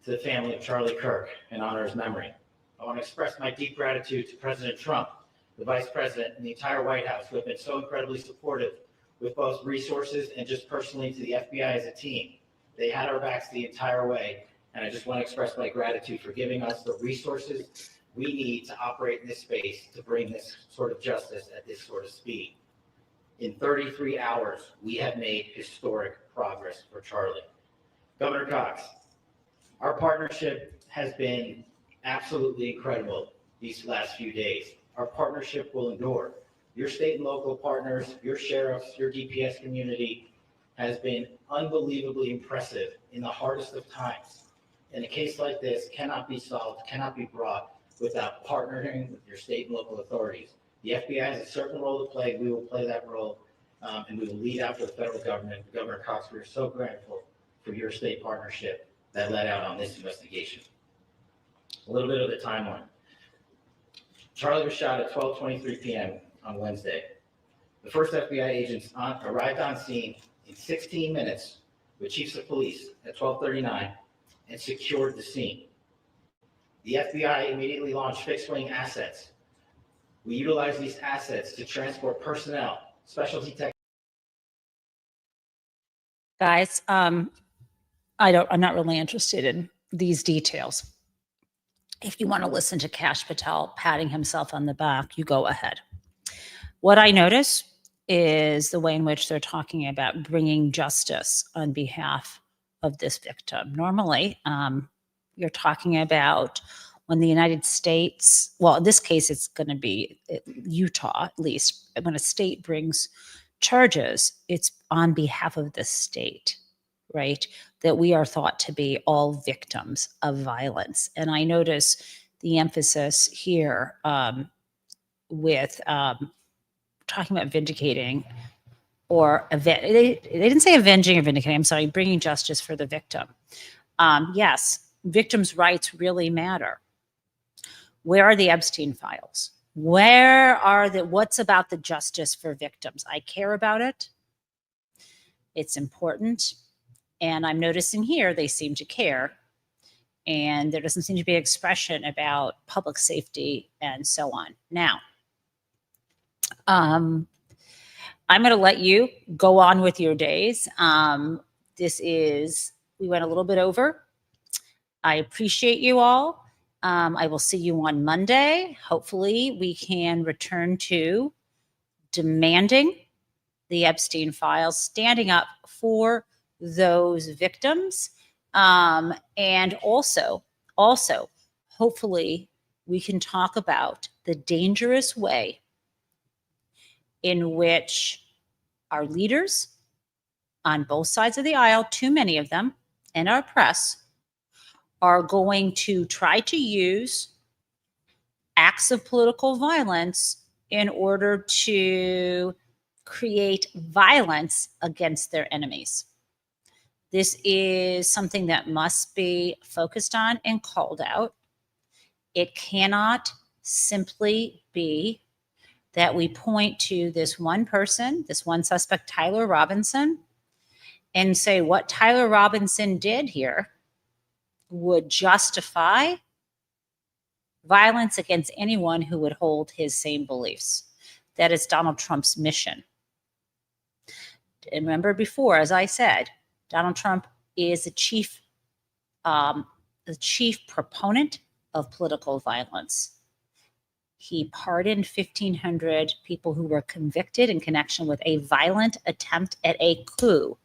to the family of Charlie Kirk and honor his memory. I want to express my deep gratitude to President Trump, the Vice President, and the entire White House who have been so incredibly supportive with both resources and just personally to the FBI as a team. They had our backs the entire way, and I just want to express my gratitude for giving us the resources we need to operate in this space to bring this sort of justice at this sort of speed. In 33 hours, we have made historic progress for Charlie. Governor Cox, our partnership has been absolutely incredible these last few days. Our partnership will endure. Your state and local partners, your sheriffs, your DPS community has been unbelievably impressive in the hardest of times. And a case like this cannot be solved, cannot be brought without partnering with your state and local authorities. The FBI has a certain role to play. We will play that role, and we will lead out for the federal government. Governor Cox, we are so grateful for your state partnership that led out on this investigation. A little bit of the timeline. Charlie was shot at 12:23 p.m. on Wednesday. The first FBI agents arrived on scene in 16 minutes with chiefs of police at 12:39 and secured the scene. The FBI immediately launched fixed-wing assets. We utilized these assets to transport personnel, specialty tech. Guys, I'm not really interested in these details. If you want to listen to Kash Patel patting himself on the back, you go ahead. What I notice is the way in which they're talking about bringing justice on behalf of this victim. Normally, you're talking about when the United States, well, in this case, it's going to be Utah, at least. When a state brings charges, it's on behalf of the state, right? That we are thought to be all victims of violence. And I notice the emphasis here with talking about vindicating or they didn't say avenging or vindicating, I'm sorry, bringing justice for the victim. Yes, victims' rights really matter. Where are the Epstein files? What's about the justice for victims? I care about it. It's important. And I'm noticing here they seem to care. And there doesn't seem to be expression about public safety and so on. Now, I'm going to let you go on with your days. We went a little bit over. I appreciate you all. I will see you on Monday. Hopefully we can return to demanding the Epstein files, standing up for those victims. And also, hopefully we can talk about the dangerous way in which our leaders on both sides of the aisle, too many of them, and our press are going to try to use acts of political violence in order to create violence against their enemies. This is something that must be focused on and called out. It cannot simply be that we point to this one person, this one suspect, Tyler Robinson, and say what Tyler Robinson did here would justify violence against anyone who would hold his same beliefs. That is Donald Trump's mission. And remember before, as I said, Donald Trump is the chief proponent of political violence. He pardoned 1,500 people who were convicted in connection with a violent attempt at a coup.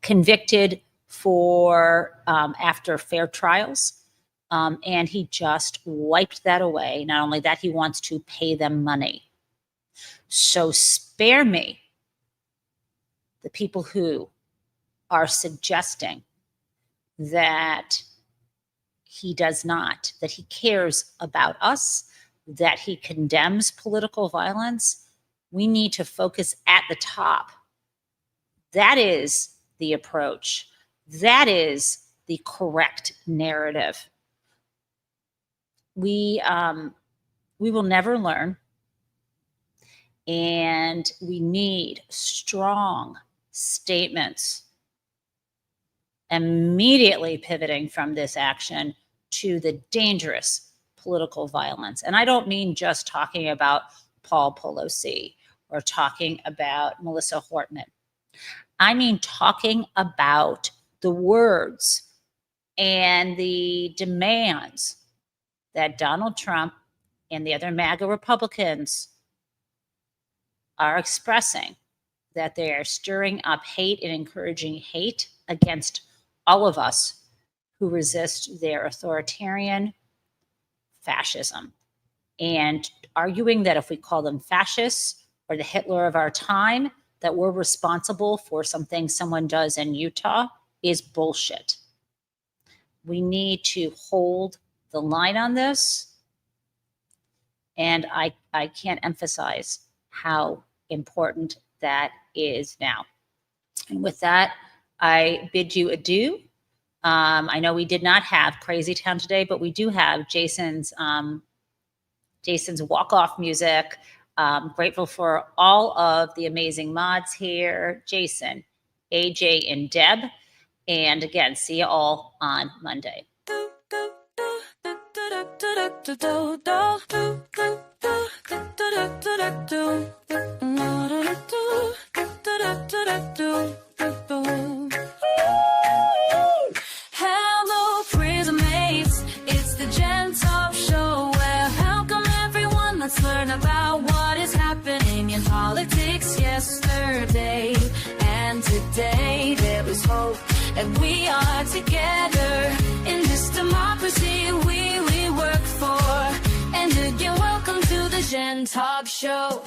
Convicted for after fair trials, and he just wiped that away. Not only that, he wants to pay them money. So spare me the people who are suggesting that he does not, that he cares about us, that he condemns political violence. We need to focus at the top. That is the approach. That is the correct narrative. We will never learn, and we need strong statements immediately pivoting from this action to the dangerous political violence. And I don't mean just talking about Paul Pelosi or talking about Melissa Hortman. I mean talking about the words and the demands that Donald Trump and the other MAGA Republicans are expressing, that they are stirring up hate and encouraging hate against all of us who resist their authoritarian fascism, and arguing that if we call them fascists or the Hitler of our time, that we're responsible for something someone does in Utah is bullshit. We need to hold the line on this, and I can't emphasize how important that is now. And with that, I bid you adieu. I know we did not have Crazy Town today, but we do have Jason's walk-off music. Grateful for all of the amazing mods here, Jason, AJ, and Deb. And again, see you all on Monday. Hello, prison mates. It's the Gen Taub Show, where welcome everyone. Let's learn about what is happening in politics yesterday and today. There is hope, and we are together in this democracy we work for. And again, welcome to the Gen Taub Show.